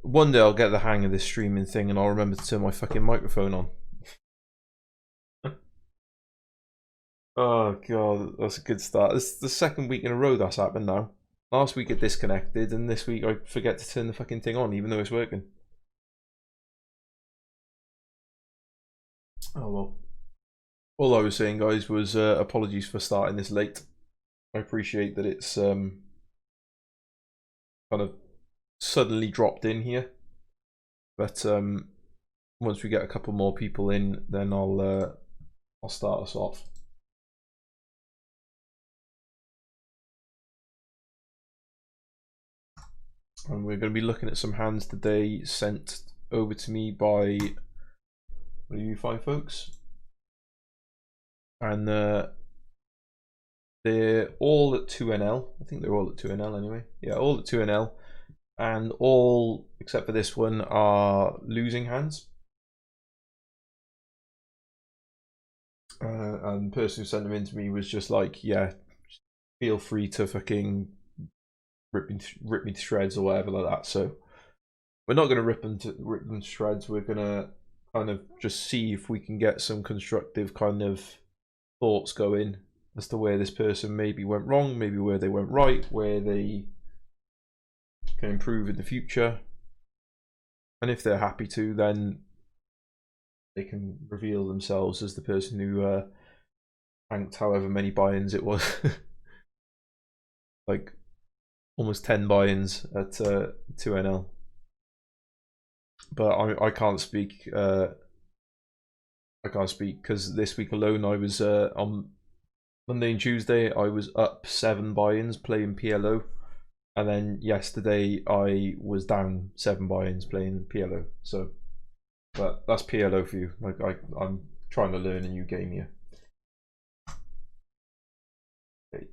One day I'll get the hang of this streaming thing and I'll remember to turn my fucking microphone on. Oh god, that's a good start. It's the second week in a row that's happened now. Last week it disconnected and this week I forget to turn the fucking thing on even though it's working. Oh well. All I was saying, guys, was apologies for starting this late. I appreciate that it's kind of suddenly dropped in here. But once we get a couple more people in, then I'll start us off. And we're going to be looking at some hands today sent over to me by, what do you find, folks? And they're all at 2NL. I think they're all at 2NL anyway. Yeah, all at 2NL. And all, except for this one, are losing hands. And the person who sent them in to me was just like, yeah, feel free to fucking rip me to shreds or whatever like that. So we're not going to rip them to shreds. We're going to kind of just see if we can get some constructive kind of thoughts going as to where this person maybe went wrong, maybe where they went right, where they can improve in the future. And if they're happy to, then they can reveal themselves as the person who tanked however many buy-ins it was. Like almost 10 buy-ins at 2NL. But I can't speak. I can't speak because this week alone I was on Monday and Tuesday I was up 7 buy-ins playing PLO. And then yesterday I was down 7 buy-ins playing PLO. So, but that's PLO for you. Like I'm trying to learn a new game here. Okay.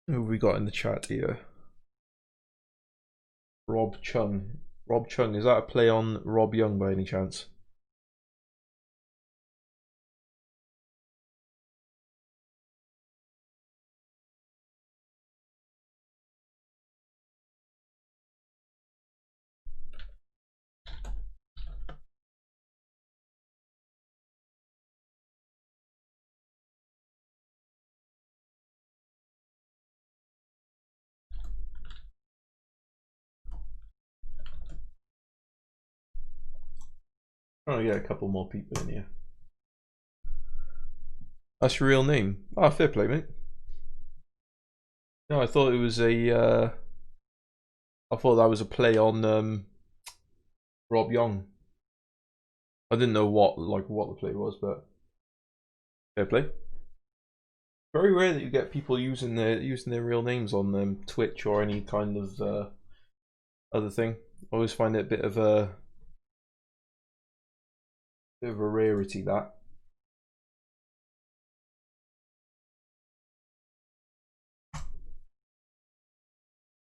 Who have we got in the chat here? Rob Chung. Rob Chung, is that a play on Rob Young by any chance? Oh yeah, a couple more people in here. That's your real name? Ah, fair play, mate. No, I thought it was a. I thought that was a play on Rob Young. I didn't know what the play was, but fair play. Very rare that you get people using their real names on Twitch or any kind of other thing. I always find it a bit of a rarity that.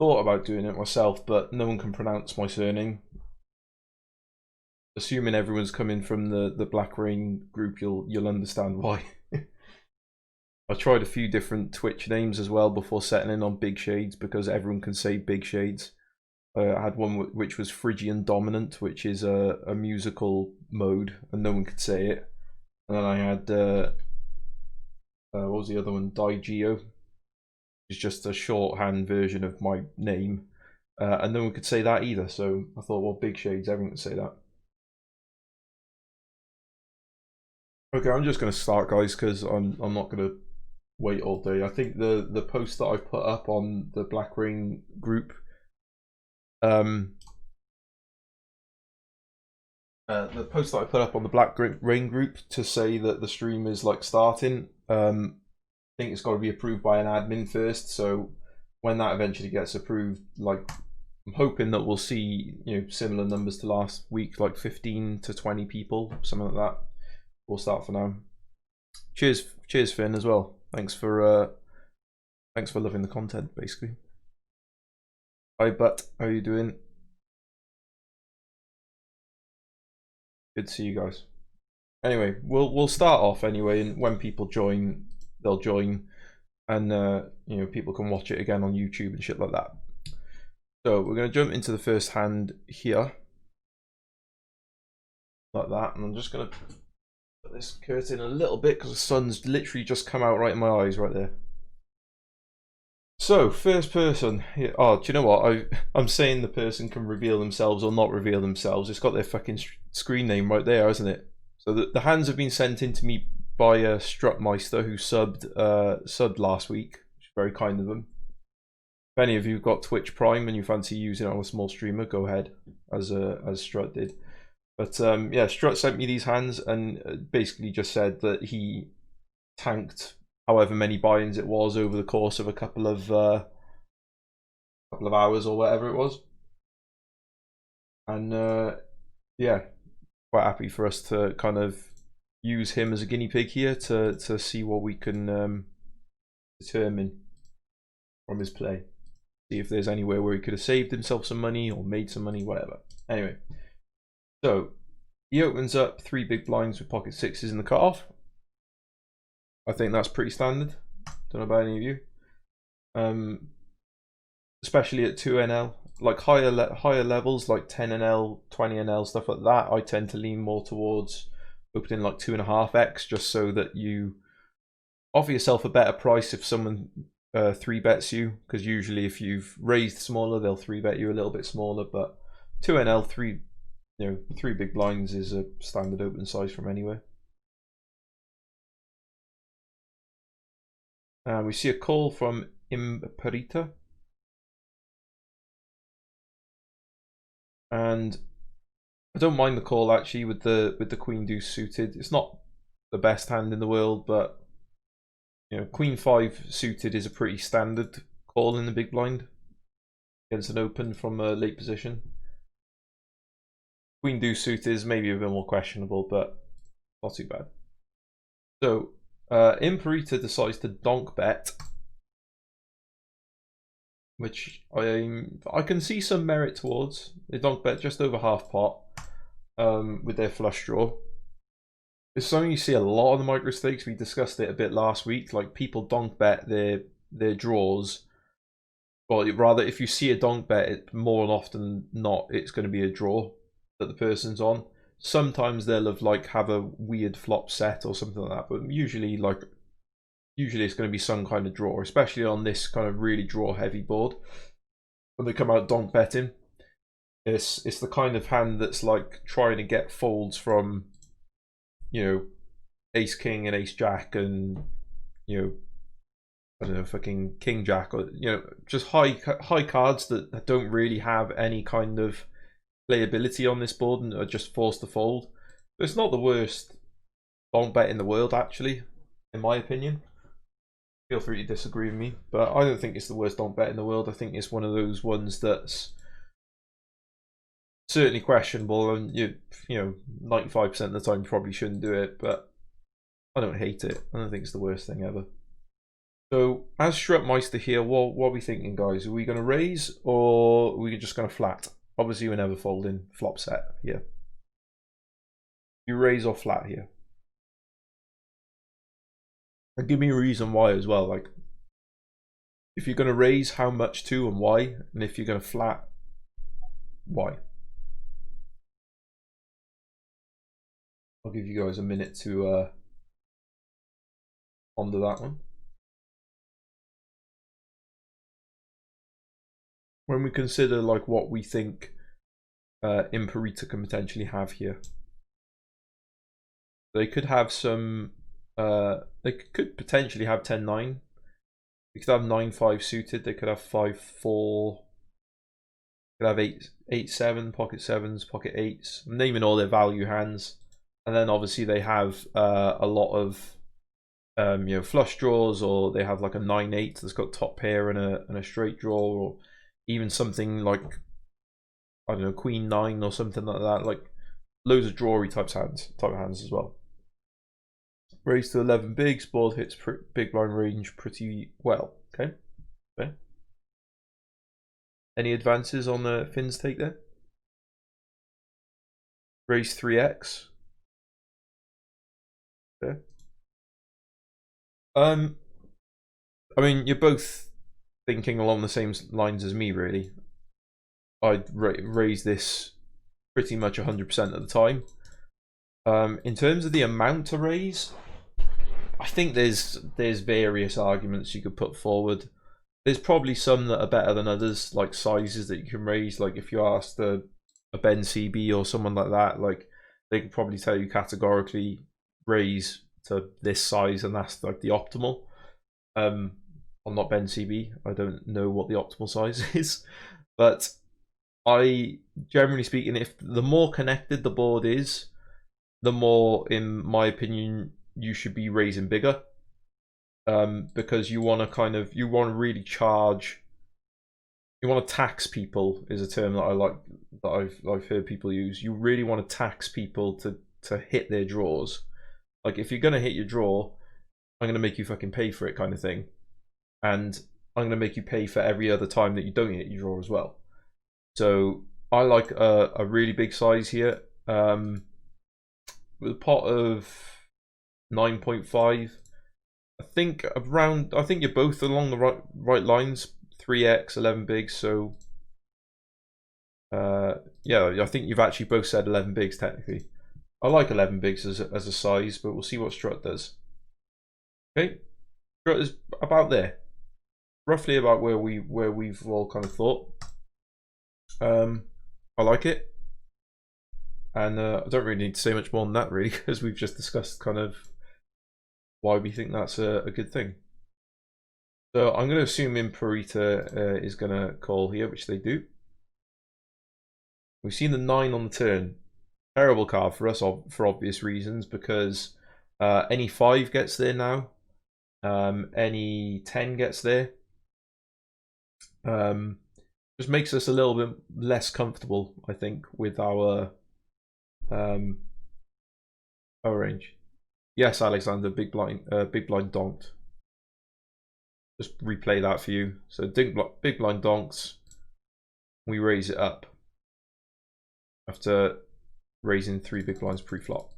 Thought about doing it myself, but no one can pronounce my surname. Assuming everyone's coming from the Black Rain group, you'll understand why. I tried a few different Twitch names as well before settling on Big Shades because everyone can say Big Shades. I had one which was Phrygian Dominant, which is a musical mode, and no one could say it. And then I had what was the other one? Digeo. It's just a shorthand version of my name, and no one could say that either. So I thought, well, Big Shades, everyone could say that. Okay, I'm just going to start, guys, because I'm not going to wait all day. I think the post that I put up on the Black Ring group, the post that I put up on the Black Ring group to say that the stream is like starting. I think it's got to be approved by an admin first. So when that eventually gets approved, like I'm hoping that we'll see similar numbers to last week, like 15 to 20 people, something like that. We'll start for now. Cheers, Finn, as well. Thanks for loving the content, basically. Hi, Butt. How are you doing? Good to see you guys. Anyway, we'll start off anyway, and when people join, they'll join, and people can watch it again on YouTube and shit like that. So we're gonna jump into the first hand here, like that, and I'm just gonna put this curtain a little bit because the sun's literally just come out right in my eyes right there. So first person. Oh, do you know what? I'm saying the person can reveal themselves or not reveal themselves. It's got their fucking screen name right there, hasn't it? So the hands have been sent in to me by Strutmeister, who subbed last week, which is very kind of them. If any of you have got Twitch Prime and you fancy using it on a small streamer, go ahead, as Strut did. But yeah, Strut sent me these hands and basically just said that he tanked however many buy-ins it was over the course of a couple of hours or whatever it was. And yeah, quite happy for us to kind of use him as a guinea pig here to see what we can determine from his play. See if there's anywhere where he could have saved himself some money or made some money, whatever. Anyway, so he opens up 3 big blinds with pocket sixes in the cutoff. I think that's pretty standard. Don't know about any of you. especially at 2NL. Like higher levels, like 10NL, 20NL, stuff like that, I tend to lean more towards opening like 2.5x, just so that you offer yourself a better price if someone 3-bets you, because usually if you've raised smaller, they'll 3-bet you a little bit smaller. But 2NL, 3 big blinds is a standard open size from anywhere. We see a call from Imperita. And I don't mind the call actually with the Queen Deuce suited. It's not the best hand in the world, but Queen 5 suited is a pretty standard call in the big blind against an open from a late position. Queen Deuce suited is maybe a bit more questionable, but not too bad. So Imperita decides to donk bet, which I can see some merit towards. They donk bet just over half pot with their flush draw. It's something you see a lot on the Microstakes. We discussed it a bit last week. Like, people donk bet their draws. Well, rather, if you see a donk bet, it more often than not, it's going to be a draw that the person's on. Sometimes they'll have a weird flop set or something like that, but usually it's going to be some kind of draw, especially on this kind of really draw heavy board. When they come out donk betting, it's the kind of hand that's like trying to get folds from ace king and ace jack, and I don't know, fucking king jack, or just high cards that don't really have any kind of playability on this board and are just forced to fold. But it's not the worst donk bet in the world, actually, in my opinion. Feel free to disagree with me, but I don't think it's the worst donk bet in the world. I think it's one of those ones that's certainly questionable, and 95% of the time you probably shouldn't do it, but I don't hate it. I don't think it's the worst thing ever. So as Strutmeister here, what are we thinking, guys? Are we going to raise, or are we just going to flat? Obviously we're never folding flop set here. You raise or flat here? And give me a reason why as well. Like, if you're going to raise, how much to and why, and if you're going to flat, why? I'll give you guys a minute to ponder that one. When we consider like what we think Imperita can potentially have here, they could have some. They could potentially have 10-9. They could have 9-5 suited. They could have 5-4. Could have 8-7, pocket sevens, pocket eights. I'm naming all their value hands, and then obviously they have a lot of flush draws, or they have like a 9-8 that's got top pair and a straight draw, or even something like, I don't know, Queen 9 or something like that. Like, loads of drawy type of hands as well. Raise to 11 bigs, board hits big blind range pretty well. Okay. Any advances on the Finn's take there? Raise 3x. Okay. I mean, you're both thinking along the same lines as me, really. I'd raise this pretty much 100% of the time. In terms of the amount to raise, I think there's various arguments you could put forward. There's probably some that are better than others, like sizes that you can raise. Like, if you asked a Ben CB or someone like that, like, they could probably tell you categorically raise to this size, and that's like the optimal. I'm not Ben CB. I don't know what the optimal size is, but generally speaking, if the more connected the board is, the more, in my opinion, you should be raising bigger, because you want to really charge. You want to tax people is a term that I like, that I've heard people use. You really want to tax people to hit their draws. Like, if you're gonna hit your draw, I'm gonna make you fucking pay for it, kind of thing, and I'm gonna make you pay for every other time that you don't hit your draw as well. So I like a really big size here. With a pot of 9.5, I think you're both along the right lines. 3x, 11 bigs. So yeah, I think you've actually both said 11 bigs technically. I like 11 bigs as a size, but we'll see what Strut does. Okay, Strut is about there, roughly about where we've all kind of thought. I like it, and I don't really need to say much more than that, really, because we've just discussed kind of why we think that's a good thing. So I'm going to assume Imperita is going to call here, which they do. We've seen the 9 on the turn. Terrible card for us for obvious reasons, because any 5 gets there now. Any 10 gets there. Just makes us a little bit less comfortable, I think, with our range. Yes, Alexander, big blind donked. Just replay that for you. So big blind donks. We raise it up after raising 3 big blinds pre-flop.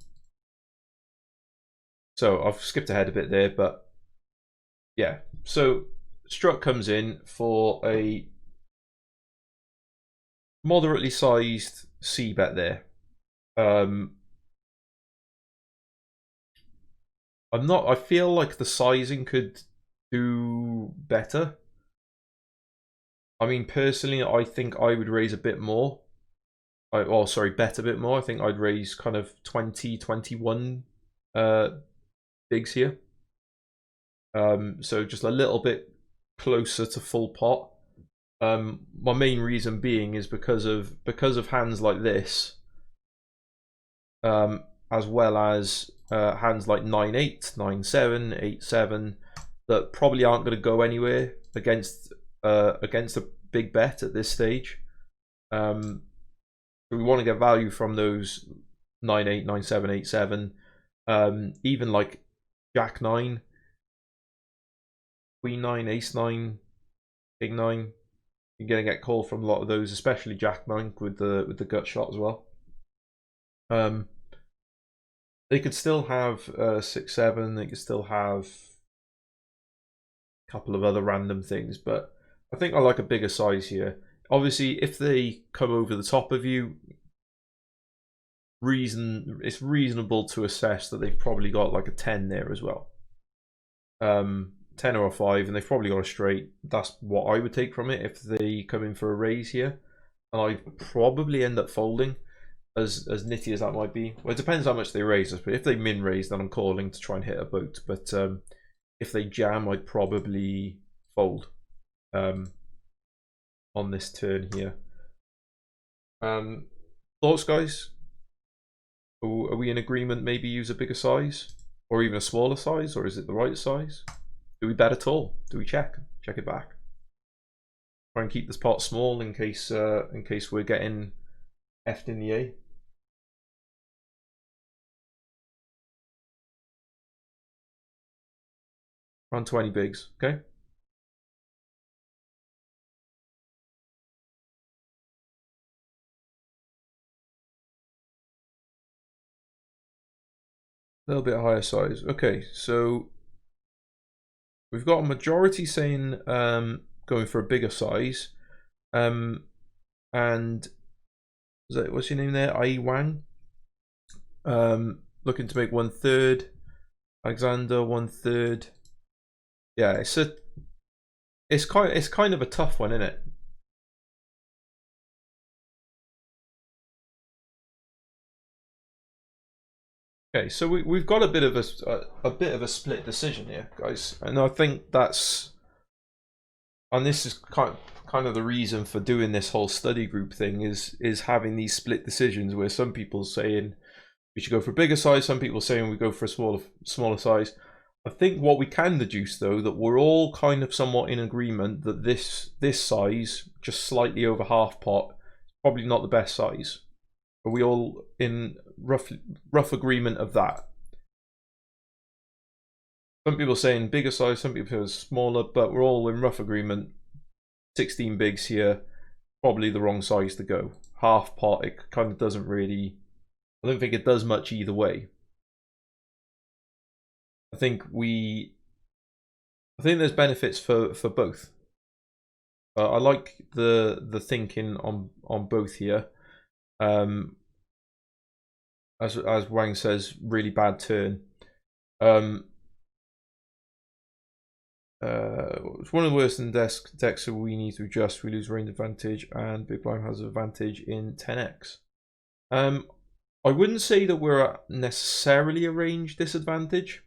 So I've skipped ahead a bit there, but yeah. So Strut comes in for a moderately sized C bet there. I feel like the sizing could do better. I mean, personally, I think I would raise a bit more. Bet a bit more. I think I'd raise kind of 20, 21 bigs here. So just a little bit closer to full pot. My main reason being is because of hands like this, as well as hands like 9-8, 9-7, 8-7 that probably aren't going to go anywhere against a big bet at this stage. We want to get value from those 9-8, 9-7, 8-7, even like Jack 9, Queen 9, Ace 9, King 9. You're going to get called from a lot of those, especially Jack 9 with the gut shot as well. They could still have 6-7. They could still have a couple of other random things, but I think I like a bigger size here. Obviously, if they come over the top of you, it's reasonable to assess that they've probably got like a 10 there as well. 10 or a 5, and they've probably got a straight. That's what I would take from it if they come in for a raise here. And I'd probably end up folding, as nitty as that might be. Well, it depends how much they raise us, but if they min raise, then I'm calling to try and hit a boat. But if they jam, I'd probably fold on this turn here. Thoughts, guys? Are we in agreement? Maybe use a bigger size, or even a smaller size, or is it the right size? Do we bet at all? Do we check it back? Try and keep this pot small in case we're getting effed in the A. Around 20 bigs, okay. A little bit higher size. Okay, so we've got a majority saying going for a bigger size. And what's your name there? Ai Wang. Looking to make 1/3. Alexander 1/3. Yeah, it's kind of a tough one, isn't it? Okay, so we've got a bit of a split decision here, guys, and I think this is kind of the reason for doing this whole study group thing is having these split decisions where some people saying we should go for a bigger size, some people saying we go for a smaller size. I think what we can deduce, though, that we're all kind of somewhat in agreement that this size, just slightly over half pot, is probably not the best size. Are we all in rough agreement of that? Some people saying bigger size, some people saying smaller, but we're all in rough agreement. 16 bigs here, probably the wrong size to go. Half pot, it kind of doesn't really, I don't think it does much either way. I think we I think there's benefits for both. I like the thinking on both here. As Wang says, really bad turn. It's one of the worst in the decks, so we need to adjust. We lose range advantage, and Big Blind has an advantage in 10x. I wouldn't say that we're at necessarily a range disadvantage.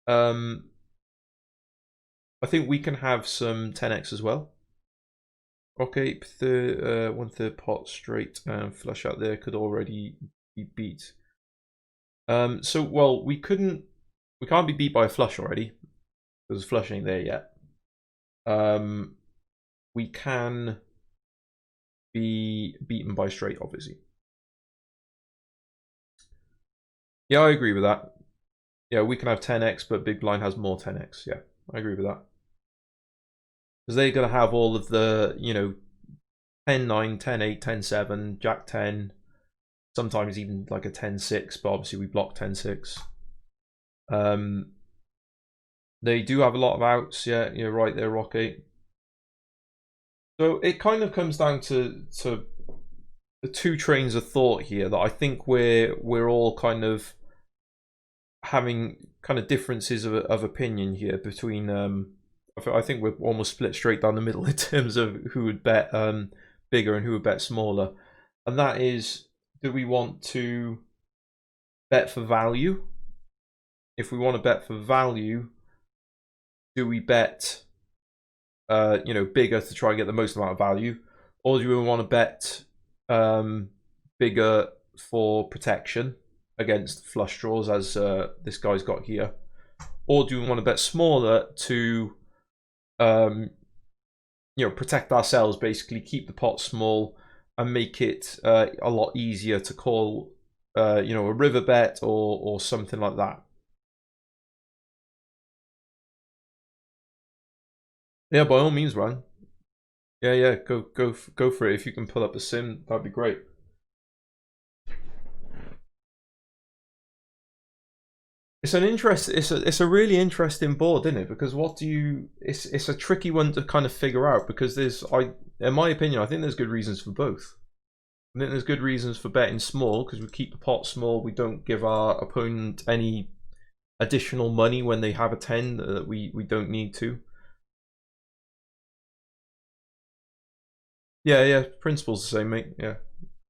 I think we can have some 10x as well. Okay, 1/3 pot straight and flush out there could already be beat. So well, we can't be beat by a flush already because flush ain't there yet. We can be beaten by straight, obviously. Yeah, I agree with that. Yeah, we can have 10x, but Big Blind has more 10x. Yeah, I agree with that. Because they're going to have all of the, 10-9, 10-8, 10-7, Jack 10, sometimes even like a 10-6, but obviously we block 10-6. They do have a lot of outs. Yeah, you're right there, Rocky. So it kind of comes down to the two trains of thought here that I think we're all kind of having kind of differences of opinion here between I think we're almost split straight down the middle in terms of who would bet bigger and who would bet smaller, and that is, do we want to bet for value? If we want to bet for value, do we bet bigger to try and get the most amount of value, or do we want to bet bigger for protection against flush draws, as this guy's got here, or do we want to bet smaller to protect ourselves, basically keep the pot small and make it a lot easier to call a river bet or something like that. Yeah, by all means, Ryan. Yeah, go for it. If you can pull up a sim, that'd be great. It's a really interesting board, isn't it? Because it's a tricky one to kind of figure out, because in my opinion, I think there's good reasons for both. I think there's good reasons for betting small because we keep the pot small. We don't give our opponent any additional money when they have a 10 that we don't need to. Yeah, principle's the same, mate. Yeah,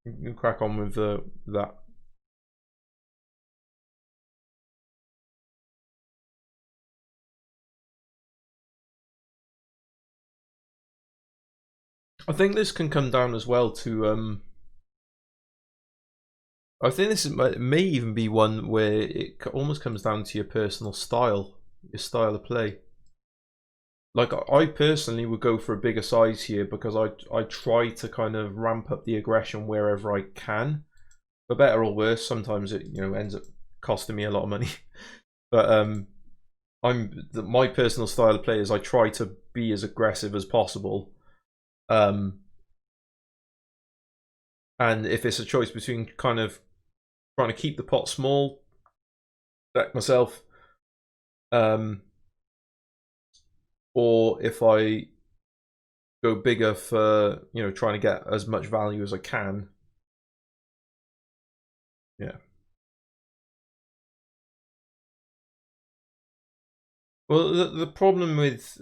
you can crack on with that. I think this can come down as well to I think this may even be one where it almost comes down to your personal style, your style of play. Like, I personally would go for a bigger size here because I try to kind of ramp up the aggression wherever I can. For better or worse, sometimes it ends up costing me a lot of money. But my personal style of play is I try to be as aggressive as possible. And if it's a choice between kind of trying to keep the pot small, back myself, or if I go bigger for trying to get as much value as I can. Yeah. Well, the problem with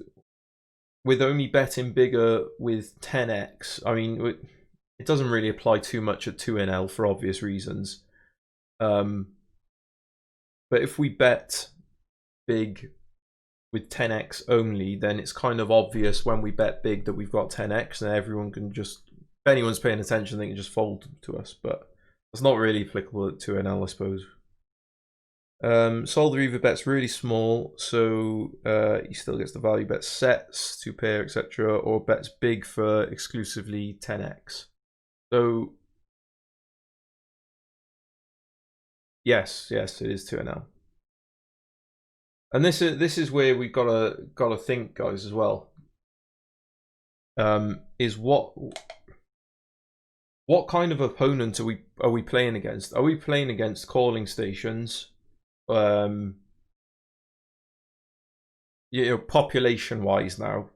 only betting bigger with 10x, I mean, it doesn't really apply too much at 2NL for obvious reasons. But if we bet big with 10x only, then it's kind of obvious when we bet big that we've got 10x, and everyone can just, if anyone's paying attention, they can just fold to us. But it's not really applicable at 2NL, I suppose. Solder either bets really small, so he still gets the value bet sets, 2 pair, etc., or bets big for exclusively 10x. So yes, it is 2NL. And this is where we gotta think, guys, as well. Is what kind of opponent are we playing against? Are we playing against calling stations? you know, population wise now.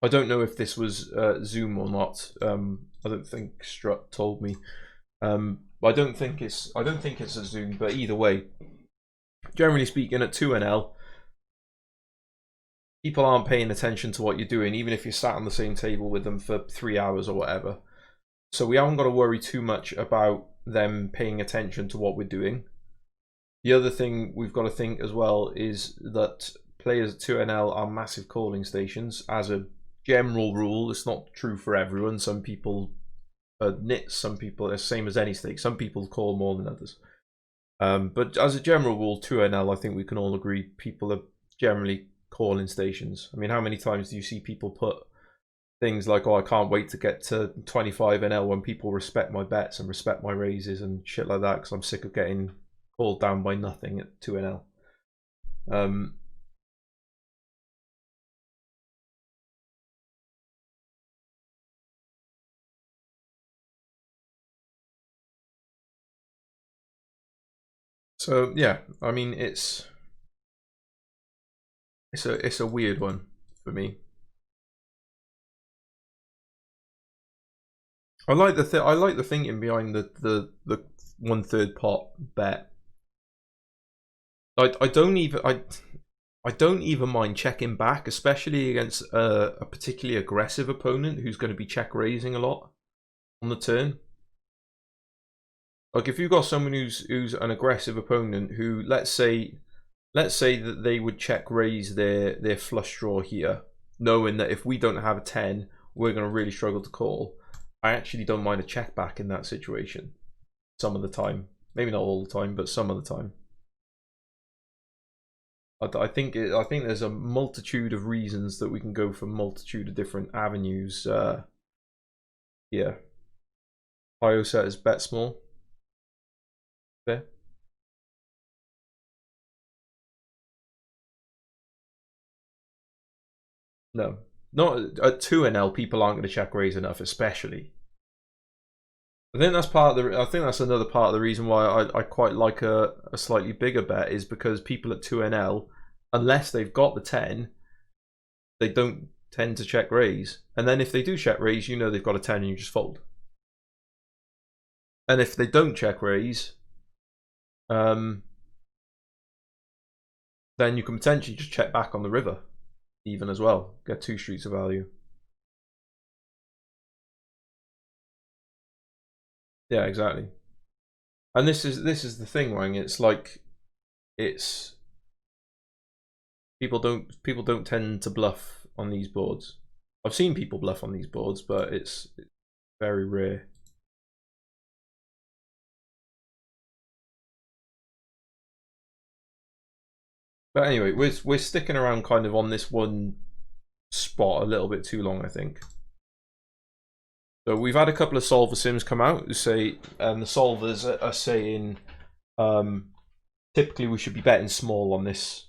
I don't know if this was Zoom or not. I don't think Strut told me. I don't think it's a Zoom, but either way, generally speaking, at 2NL, people aren't paying attention to what you're doing, even if you're sat on the same table with them for 3 hours or whatever. So we haven't got to worry too much about them paying attention to what we're doing. The other thing we've got to think as well is that players at 2NL are massive calling stations. As a general rule, it's not true for everyone. Some people are nits, some people are the same as any stake. Some people call more than others. But as a general rule, 2NL, I think we can all agree, people are generally calling stations. I mean, how many times do you see people put things like, oh, I can't wait to get to 25NL when people respect my bets and respect my raises and shit like that, because I'm sick of getting called down by nothing at 2NL. So yeah, I mean, it's a weird one for me. I like the thinking behind the 1/3 pot bet. I don't even I don't even mind checking back, especially against a particularly aggressive opponent who's going to be check raising a lot on the turn. Like if you've got someone who's an aggressive opponent who, let's say that they would check raise their flush draw here, knowing that if we don't have a 10, we're going to really struggle to call. I actually don't mind a check back in that situation some of the time. Maybe not all the time, but some of the time. I think there's a multitude of reasons that we can go for multitude of different avenues. Yeah. IO set is bet small. Fair. No. Not at 2NL, people aren't going to check raise enough, especially. I think that's part of the. I think that's another part of the reason why I quite like a slightly bigger bet, is because people at 2NL, unless they've got the 10, they don't tend to check raise. And then if they do check raise, you know they've got a 10 and you just fold. And if they don't check raise, then you can potentially just check back on the river, even as well. Get 2 streets of value. Yeah, exactly. And this is the thing, Wang. It's like people don't tend to bluff on these boards. I've seen people bluff on these boards, but it's very rare. But anyway, we're sticking around kind of on this one spot a little bit too long, I think. So we've had a couple of solver sims come out who say, and the solvers are saying, typically we should be betting small on this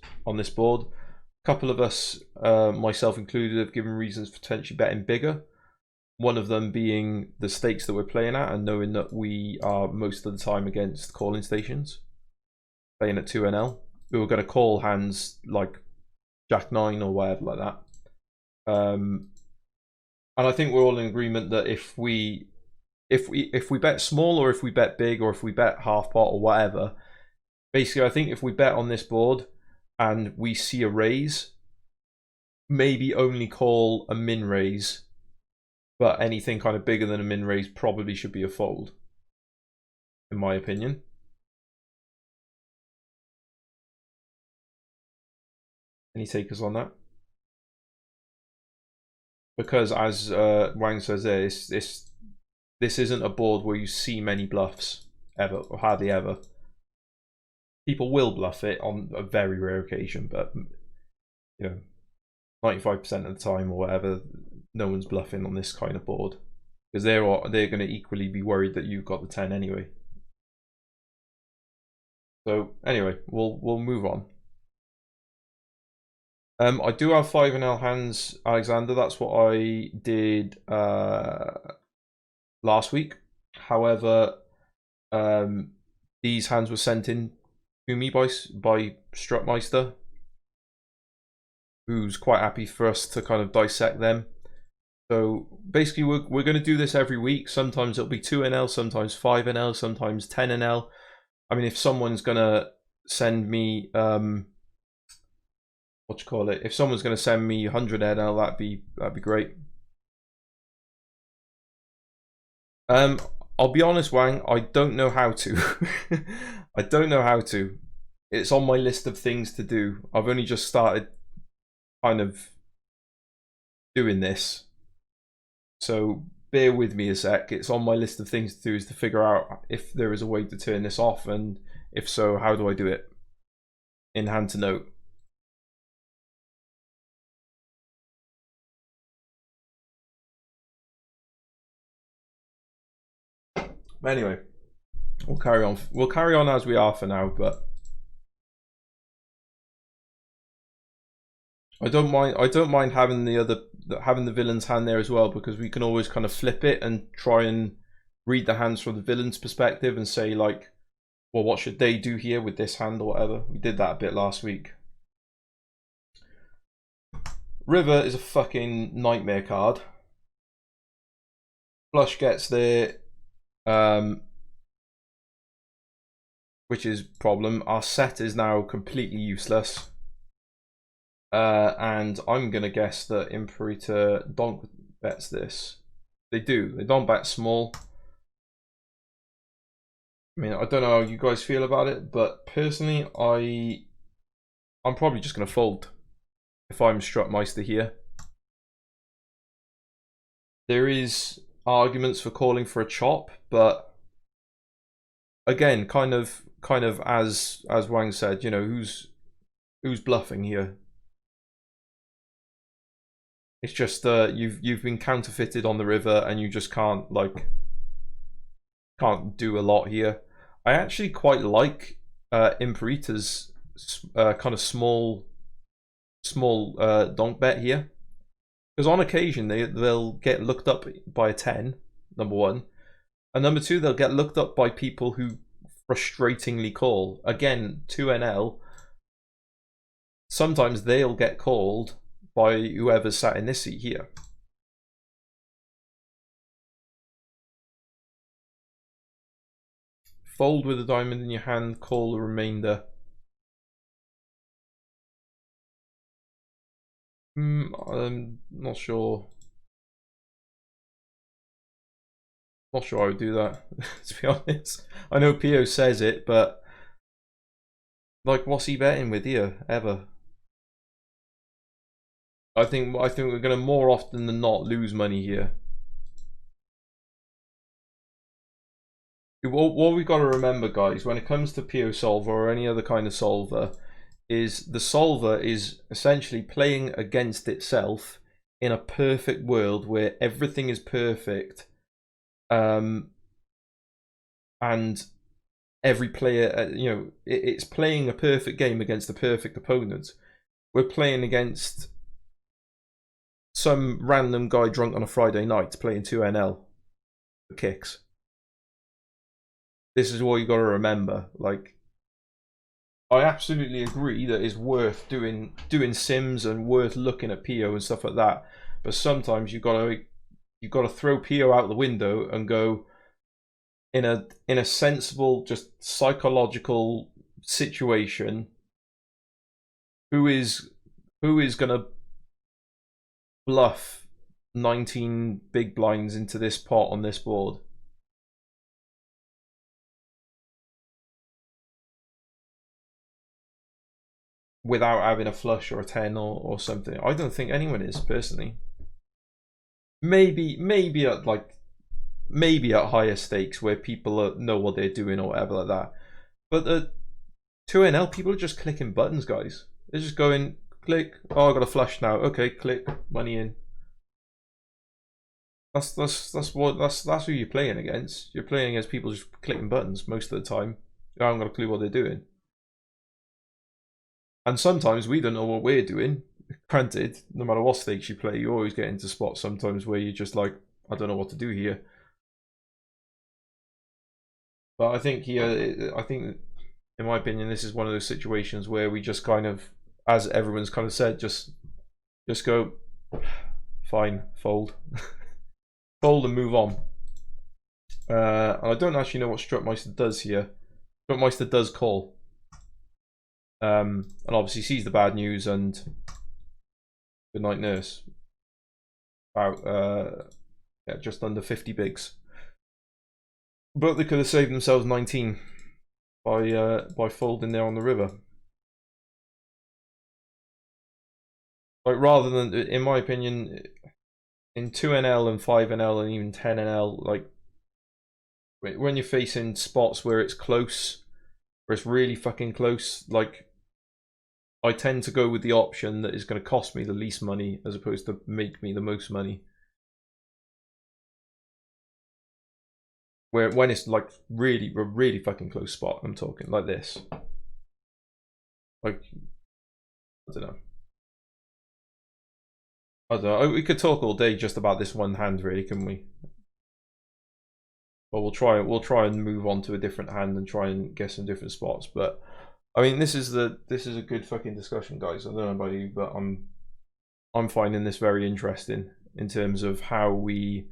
board. A couple of us, myself included, have given reasons for potentially betting bigger. One of them being the stakes that we're playing at, and knowing that we are most of the time against calling stations, playing at 2NL. We were going to call hands like Jack 9 or whatever like that. And I think we're all in agreement that if we bet small, or if we bet big, or if we bet half pot or whatever, basically I think if we bet on this board and we see a raise, maybe only call a min raise, but anything kind of bigger than a min raise probably should be a fold, in my opinion. Any takers on that? Because as Wang says there, this isn't a board where you see many bluffs ever, or hardly ever. People will bluff it on a very rare occasion, but you know, 95% of the time or whatever, no one's bluffing on this kind of board, because they're going to equally be worried that you've got the 10 anyway. So anyway, we'll move on. I do have 5NL hands, Alexander. That's what I did last week. However, these hands were sent in to me by Strutmeister. who's quite happy for us to kind of dissect them. So basically, we're going to do this every week. Sometimes it'll be 2NL, sometimes 5NL, sometimes 10NL. I mean, if someone's going to send me what you call it? If someone's going to send me 100NL, that'd be great. I'll be honest, Wang. I don't know how to. I don't know how to. It's on my list of things to do. I've only just started kind of doing this, so bear with me a sec. It's on my list of things to do, is to figure out if there is a way to turn this off, and if so, how do I do it in Hand to Note. But anyway, we'll carry on. We'll carry on as we are for now, but I don't mind having the villain's hand there as well, because we can always kind of flip it and try and read the hands from the villain's perspective and say, like, well, what should they do here with this hand or whatever. We did that a bit last week. River is a fucking nightmare card. Flush gets there, which is problem. Our set is now completely useless. And I'm gonna guess that Imperator donk bets this. They do. They don't bet small. I mean, I don't know how you guys feel about it, but personally, I'm probably just gonna fold if I'm Strutmeister here. There is arguments for calling for a chop, but again, kind of as Wang said, you know, who's bluffing here? It's just you've been counterfeited on the river, and you just can't do a lot here. I actually quite like Imperator's kind of small donk bet here, because on occasion they'll get looked up by a 10, number one, and number two, they'll get looked up by people who frustratingly call. Again, 2NL, sometimes they'll get called by whoever's sat in this seat here. Fold with a diamond in your hand, call the remainder. I'm not sure. Not sure I would do that, to be honest. I know Pio says it, but like, what's he betting with here ever? I think we're gonna more often than not lose money here. What we've got to remember, guys, when it comes to Pio solver or any other kind of solver, is the solver is essentially playing against itself in a perfect world where everything is perfect, and every player, you know, it's playing a perfect game against a perfect opponent. We're playing against some random guy drunk on a Friday night playing 2NL for kicks. This is what you got to remember. Like, I absolutely agree that it's worth doing sims and worth looking at Pio and stuff like that. But sometimes you got to throw Pio out the window and go, in a sensible, just psychological situation, who is gonna bluff 19 big blinds into this pot on this board? Without having a flush or a 10 or something. I don't think anyone is, personally. Maybe at higher stakes where people know what they're doing or whatever like that. But the 2NL, people are just clicking buttons, guys. They're just going, click, oh, I got a flush now. Okay, click, money in. That's who you're playing against. You're playing against people just clicking buttons most of the time. I haven't got a clue what they're doing. And sometimes we don't know what we're doing. Granted, no matter what stakes you play, you always get into spots sometimes where you're just like, I don't know what to do here. But I think here, in my opinion, this is one of those situations where we just kind of, as everyone's kind of said, just Just go, fine, fold. Fold and move on. I don't actually know what Strutmeister does here. Strutmeister does call. And obviously sees the bad news and good night nurse. About yeah, just under 50 bigs. But they could have saved themselves 19 by folding there on the river. Like, rather than, in my opinion, in 2NL and 5NL and even 10NL, like when you're facing spots where it's close, where it's really fucking close, like I tend to go with the option that is going to cost me the least money as opposed to make me the most money. Where when it's like really, a really fucking close spot, I'm talking like this. Like, I don't know. I don't know. We could talk all day just about this one hand, really, can we? Well, we'll try and move on to a different hand and try and get some different spots. But I mean, this is a good fucking discussion, guys. I don't know about you, but I'm finding this very interesting in terms of how we've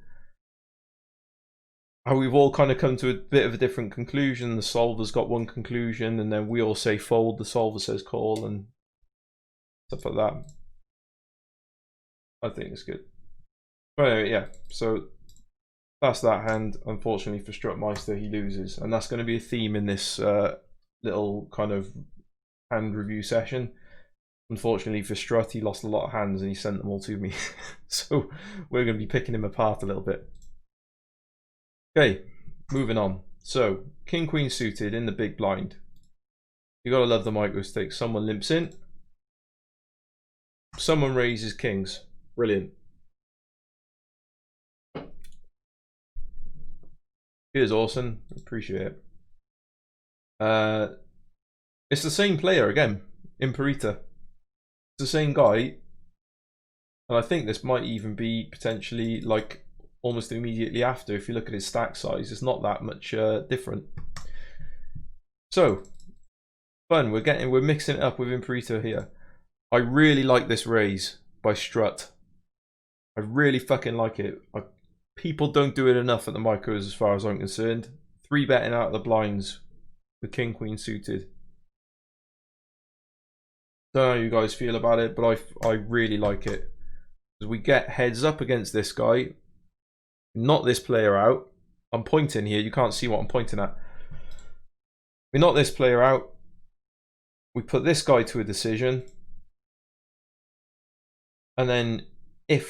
all kind of come to a bit of a different conclusion. The solver's got one conclusion, and then we all say fold. The solver says call, and stuff like that. I think it's good. But anyway, yeah, so that's that hand. Unfortunately for Strutmeister, he loses, and that's going to be a theme in this little kind of hand review session. Unfortunately for Strut, he lost a lot of hands and he sent them all to me. So we're going to be picking him apart a little bit. Okay, moving on. So, King Queen suited in the big blind. You gotta love the Microstakes. Someone limps in. Someone raises kings. Brilliant. Here's awesome. Appreciate it. It's the same player again, Imperita. It's the same guy. And I think this might even be potentially like almost immediately after. If you look at his stack size, it's not that much different. So, fun. We're mixing it up with Imperita here. I really like this raise by Strut. I really fucking like it. People don't do it enough at the micros as far as I'm concerned. 3-betting out of the blinds with King Queen suited. Don't know how you guys feel about it, but I really like it. Because we get heads up against this guy. Knock this player out. I'm pointing here. You can't see what I'm pointing at. We knock this player out. We put this guy to a decision. And then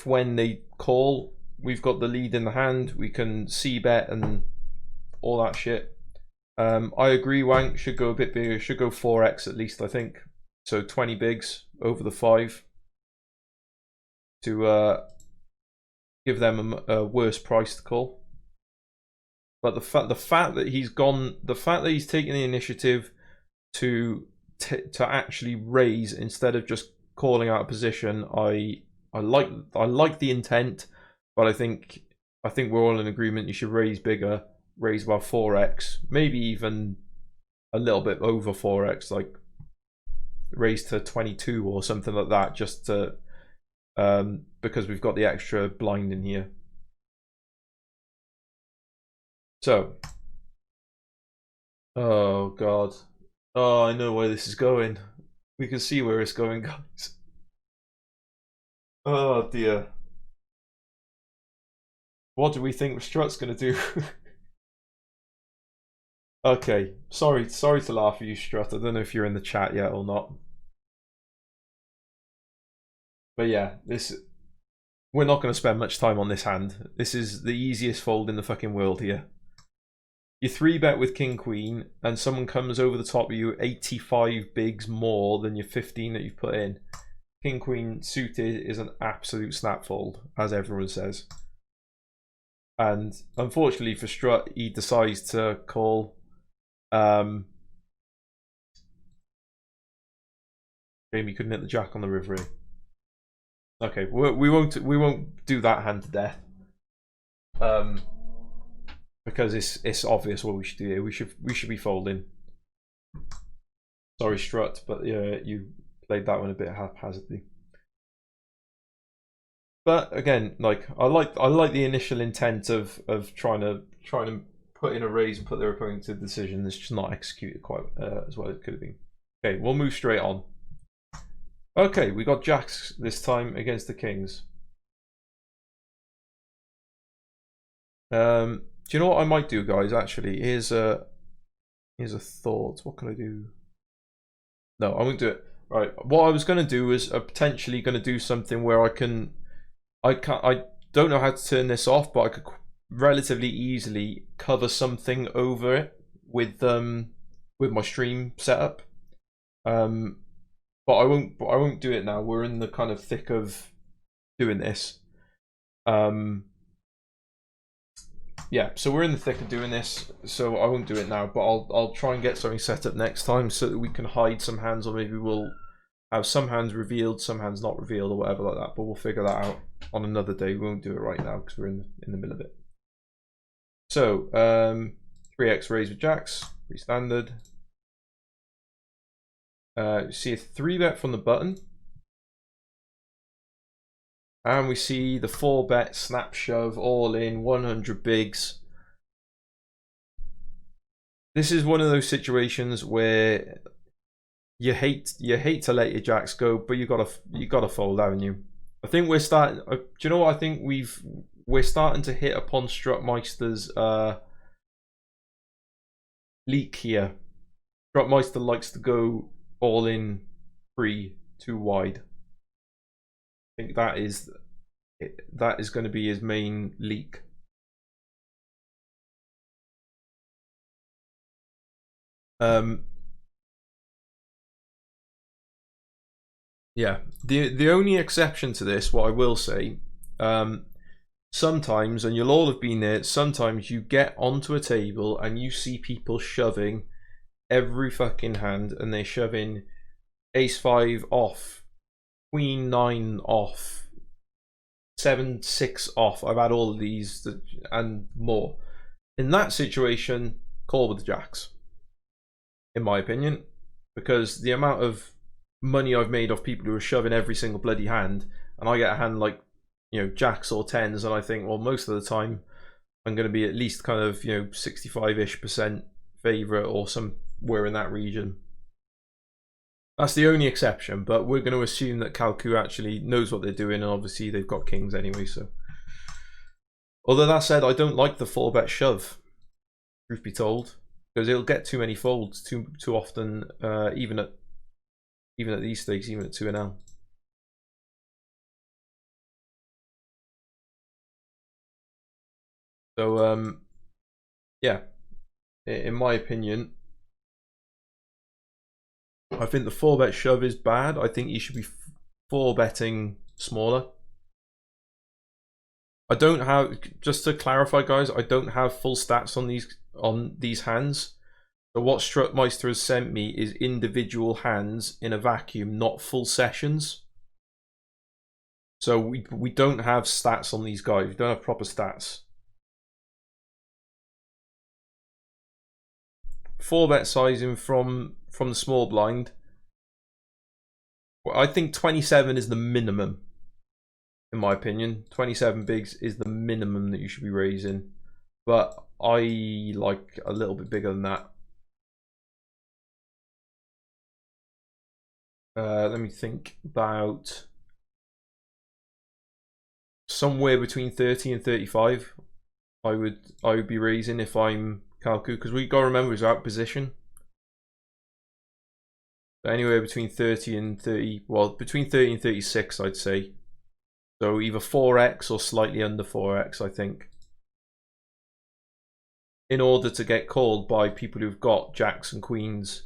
when they call, we've got the lead in the hand. We can c-bet and all that shit. I agree, Wank should go a bit bigger. Should go 4x at least, I think. So 20 bigs over the 5 to give them a worse price to call. But the fact that he's taken the initiative to actually raise instead of just calling out a position, I like the intent, but I think we're all in agreement. You should raise bigger, raise about 4x, maybe even a little bit over 4x, like raise to 22 or something like that, just to because we've got the extra blind in here. So, oh god, oh, I know where this is going. We can see where it's going, guys. Oh dear. What do we think Strut's gonna do? Okay, sorry to laugh at you, Strut. I don't know if you're in the chat yet or not. But yeah, we're not going to spend much time on this hand. This is the easiest fold in the fucking world here. You 3-bet with King Queen, and someone comes over the top of you 85 bigs more than your 15 that you've put in. King Queen suited is an absolute snap fold, as everyone says. And unfortunately for Strut, he decides to call. Maybe he couldn't hit the jack on the river. Okay, we won't do that hand to death. Because it's obvious what we should do here. We should be folding. Sorry, Strut, but yeah, you played that one a bit haphazardly. But again, like I like the initial intent of trying to put in a raise and put their opponent to a decision. It's just not executed quite as well as it could have been. Okay, we'll move straight on. Okay, we got jacks this time against the kings. Do you know what I might do, guys? Actually, here's a thought. What can I do? No, I won't do it. Right. What I was going to do is potentially going to do something where I don't know how to turn this off, but I could relatively easily cover something over it with my stream setup. But I won't do it now. We're in the kind of thick of doing this. Yeah, so we're in the thick of doing this, so I won't do it now, but I'll try and get something set up next time so that we can hide some hands, or maybe we'll have some hands revealed, some hands not revealed, or whatever like that, but we'll figure that out on another day. We won't do it right now because we're in the middle of it. So 3x raise with jacks, pretty standard. See a 3-bet from the button, and we see the 4-bet snap shove all in 100 bigs. This is one of those situations where you hate to let your jacks go, but you gotta fold, haven't you? I think we're starting. Do you know what I think we're starting to hit upon Strutmeister's leak here. Strutmeister likes to go all in free, too wide. I think that is going to be his main leak. Yeah, the only exception to this, what I will say, sometimes, and you'll all have been there, sometimes you get onto a table and you see people shoving every fucking hand, and they shove in ace 5 off, queen 9 off, 7-6 off. I've had all of these and more. In that situation, call with the jacks, in my opinion, because the amount of money I've made off people who are shoving every single bloody hand, and I get a hand like, you know, jacks or tens, and I think, well, most of the time I'm going to be at least kind of, you know, 65-ish% favorite or somewhere in that region. That's the only exception, but we're going to assume that Kalku actually knows what they're doing, and obviously they've got kings anyway. So, although that said, I don't like the 4-bet shove, truth be told, because it'll get too many folds too often, even at these stakes, even at 2NL. So yeah, in my opinion, I think the 4-bet shove is bad. I think you should be 4-betting smaller. I don't have, just to clarify, guys, I don't have full stats on these hands. So what Strutmeister has sent me is individual hands in a vacuum, not full sessions. So we don't have stats on these guys. We don't have proper stats. 4-bet sizing from the small blind. Well, I think 27 is the minimum, in my opinion. 27 bigs is the minimum that you should be raising, but I like a little bit bigger than that. Let me think. About somewhere between 30 and 35 I would be raising if I'm Kalku, because we got to remember he's out position. Anywhere between 30 and 30, well, between 30 and 36, I'd say. So either 4x or slightly under 4x, I think, in order to get called by people who've got jacks and queens,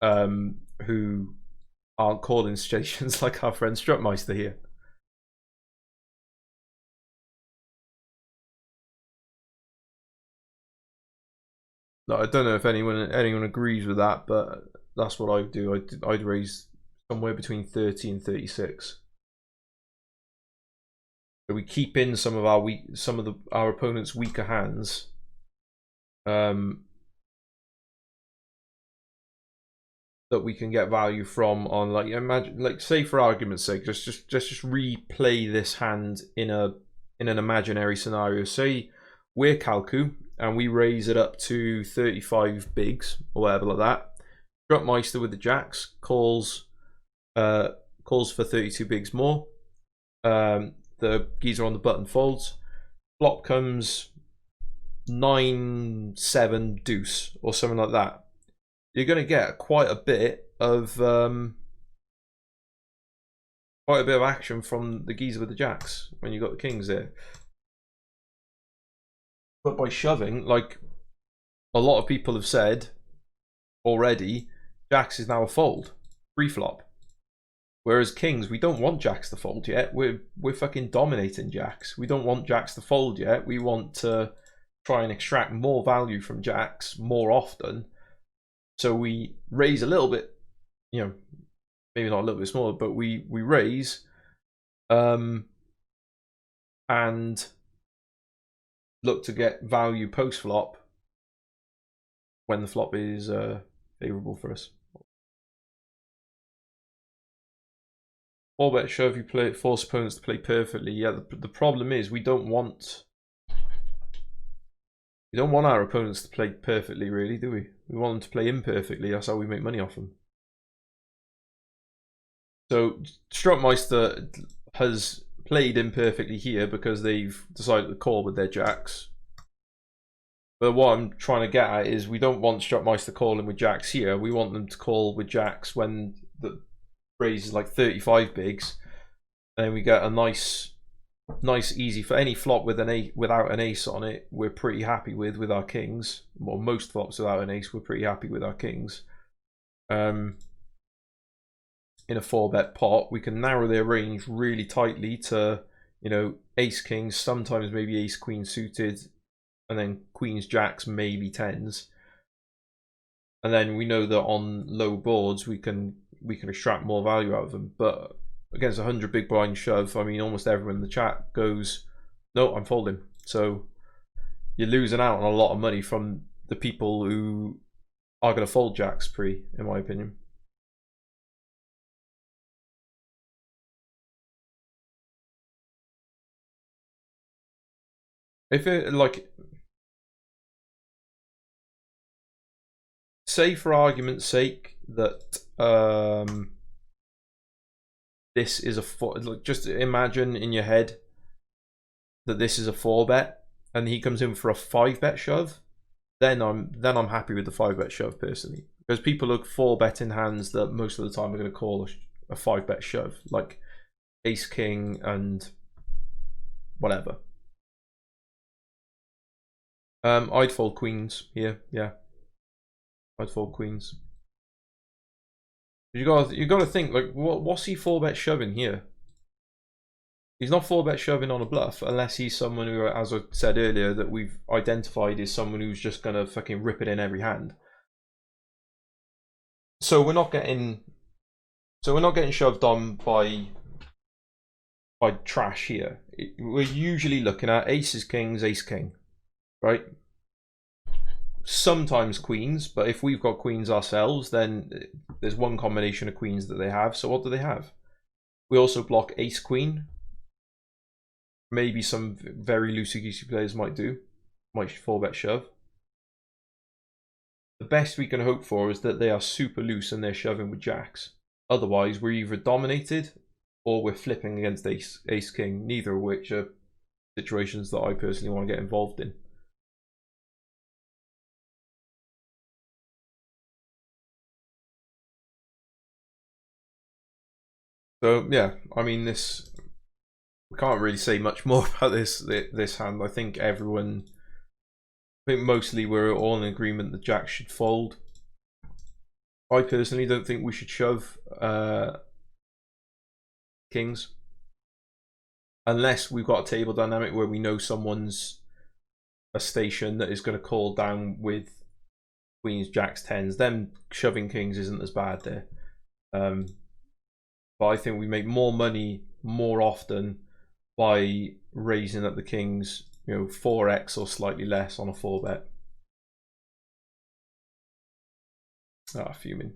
who aren't calling stations like our friend Strutmeister here. No, I don't know if anyone agrees with that, but that's what I'd do. I'd raise somewhere between 30 and 36. So we keep in some of our opponent's weaker hands. that we can get value from on, like, imagine, like, say for argument's sake, just replay this hand in an imaginary scenario. Say we're Kalku and we raise it up to 35 bigs or whatever like that. Strutmeister with the jacks calls for 32 bigs more. The geezer on the button folds. Flop comes 9-7 deuce or something like that. You're going to get quite a bit of action from the geezer with the jacks when you got the kings there. But by shoving, like a lot of people have said already, jacks is now a fold, pre-flop. Whereas kings, we don't want jacks to fold yet. We're fucking dominating jacks. We don't want jacks to fold yet. We want to try and extract more value from jacks more often. So we raise a little bit, you know, maybe not a little bit smaller, but we raise, and look to get value post flop when the flop is favorable for us. 4-bet shove, you force opponents to play perfectly. Yeah, the problem is we don't want our opponents to play perfectly, really, do we? We want them to play imperfectly. That's how we make money off them. So Strutmeister has played imperfectly here because they've decided to call with their jacks. But what I'm trying to get at is we don't want Strutmeister calling with jacks here. We want them to call with jacks when the raise is like 35 bigs, and we get a nice easy for any flop with without an ace on it. We're pretty happy with our kings. Well, most flops without an ace, we're pretty happy with our kings. In a 4-bet pot, we can narrow their range really tightly to, you know, ace kings, sometimes maybe ace queen suited, and then queens jacks, maybe tens. And then we know that on low boards we can extract more value out of them. But against 100 big blind shove, I mean, almost everyone in the chat goes, no, I'm folding. So you're losing out on a lot of money from the people who are going to fold jacks pre, in my opinion. If it, like, say for argument's sake that this is a just imagine in your head that this is a 4-bet and he comes in for a 5-bet shove, then I'm happy with the 5-bet shove personally, because people look 4-betting hands that most of the time are going to call a 5-bet shove, like ace king and whatever. I'd fold queens here, yeah. I'd fold queens. You got to think, like, what's he 4-bet shoving here? He's not 4-bet shoving on a bluff unless he's someone who, as I said earlier, that we've identified as someone who's just gonna fucking rip it in every hand. So we're not getting shoved on by trash here. We're usually looking at aces, kings, ace, king, right? Sometimes queens, but if we've got queens ourselves, then there's one combination of queens that they have. So what do they have? We also block ace queen. Maybe some very loosey-goosey players might 4-bet shove. The best we can hope for is that they are super loose and they're shoving with jacks. Otherwise, we're either dominated or we're flipping against ace king, neither of which are situations that I personally want to get involved in. So yeah, I mean, we can't really say much more about this hand. I think mostly we're all in agreement that jacks should fold. I personally don't think we should shove kings unless we've got a table dynamic where we know someone's a station that is going to call down with queens, jacks, tens. Then shoving kings isn't as bad there. But I think we make more money more often by raising up the kings, you know, 4x or slightly less on a 4-bet. Ah, fuming.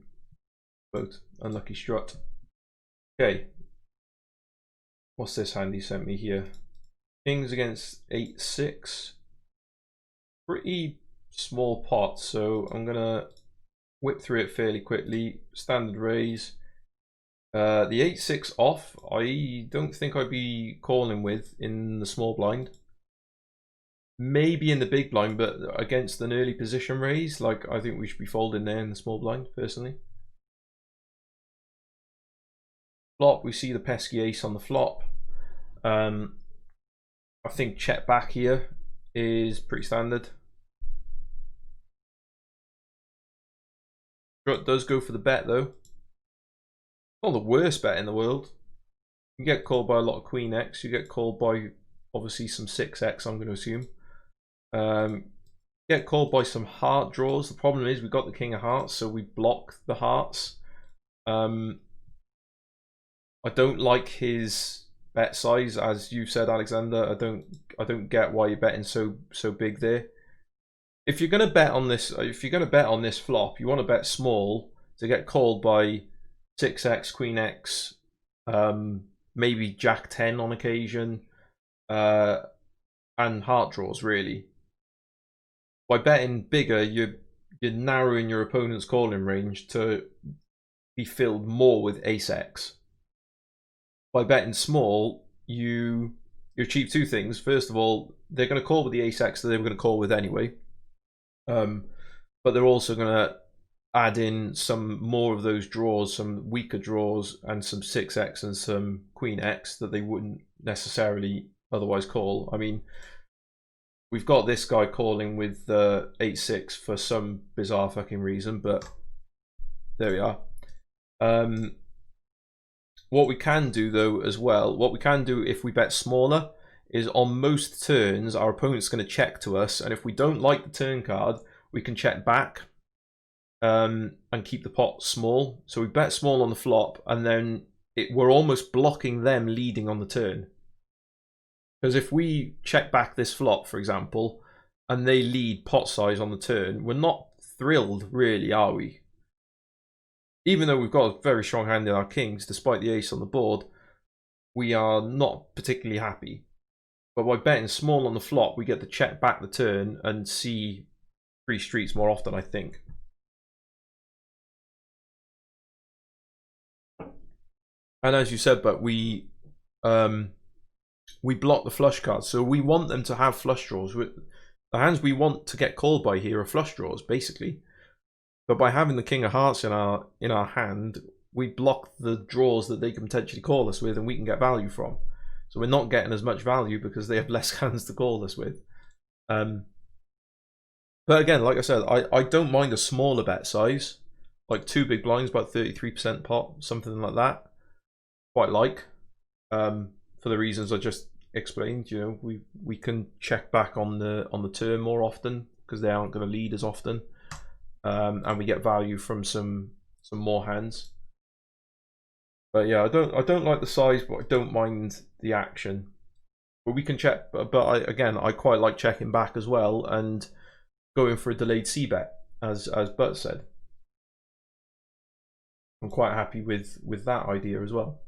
Boat. Unlucky strut. Okay. What's this hand he sent me here? Kings against 8-6. Pretty small pot, so I'm gonna whip through it fairly quickly. Standard raise. The 8-6 off, I don't think I'd be calling with in the small blind. Maybe in the big blind, but against an early position raise, like I think we should be folding there in the small blind, personally. Flop, we see the pesky ace on the flop. I think check back here is pretty standard. Strut does go for the bet though. Not the worst bet in the world. You get called by a lot of Queen X. You get called by obviously some 6X, I'm going to assume. Get called by some heart draws. The problem is we got the King of Hearts, so we block the hearts. I don't like his bet size, as you said, Alexander. I don't get why you're betting so big there. If you're gonna bet on this, flop, you want to bet small to get called by 6X, Queen X, maybe Jack 10 on occasion, and heart draws really. By betting bigger, you're narrowing your opponent's calling range to be filled more with ace X. By betting small, you achieve two things. First of all, they're going to call with the ace X that they were going to call with anyway. But they're also going to add in some more of those draws, some weaker draws, and some 6X and some Queen X that they wouldn't necessarily otherwise call. I mean, we've got this guy calling with 8-6 for some bizarre fucking reason, but there we are. What we can do though as well, what we can do if we bet smaller is on most turns our opponent's going to check to us, and if we don't like the turn card, we can check back and keep the pot small. So we bet small on the flop, and then we're almost blocking them leading on the turn. Because if we check back this flop, for example, and they lead pot size on the turn, we're not thrilled really, are we? Even though we've got a very strong hand in our kings, despite the ace on the board, we are not particularly happy. But by betting small on the flop, we get to check back the turn and see free streets more often, I think. And as you said, but we block the flush cards, so we want them to have flush draws. The hands we want to get called by here are flush draws, basically. But by having the King of Hearts in our hand, we block the draws that they can potentially call us with, and we can get value from. So we're not getting as much value because they have less hands to call us with. But again, like I said, I don't mind a smaller bet size, like 2 big blinds, about 33% pot, something like that. Quite like, for the reasons I just explained. You know, we can check back on the turn more often because they aren't going to lead as often. And we get value from some more hands. But yeah, I don't like the size, but I don't mind the action. But we can check. But I quite like checking back as well and going for a delayed C bet, as Bert said. I'm quite happy with that idea as well.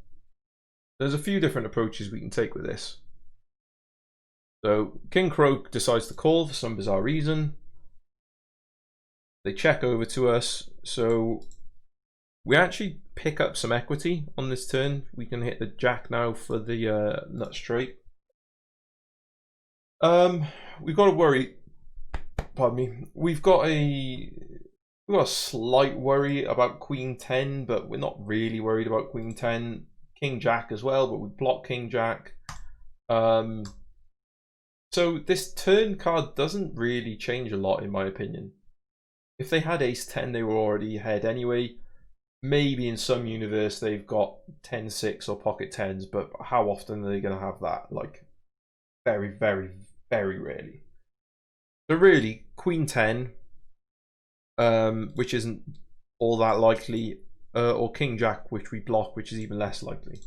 There's a few different approaches we can take with this. So King Croak decides to call for some bizarre reason. They check over to us, so we actually pick up some equity on this turn. We can hit the jack now for the nut straight. We've got to worry. Pardon me. We've got a slight worry about Queen 10, but we're not really worried about Queen 10. King Jack as well, but we block King Jack. So this turn card doesn't really change a lot, in my opinion. If they had ace 10, they were already ahead anyway. Maybe in some universe they've got 10-6 or pocket 10s, but how often are they going to have that? Like, very, very, very rarely. So really, Queen 10, which isn't all that likely, or King Jack, which we block, which is even less likely.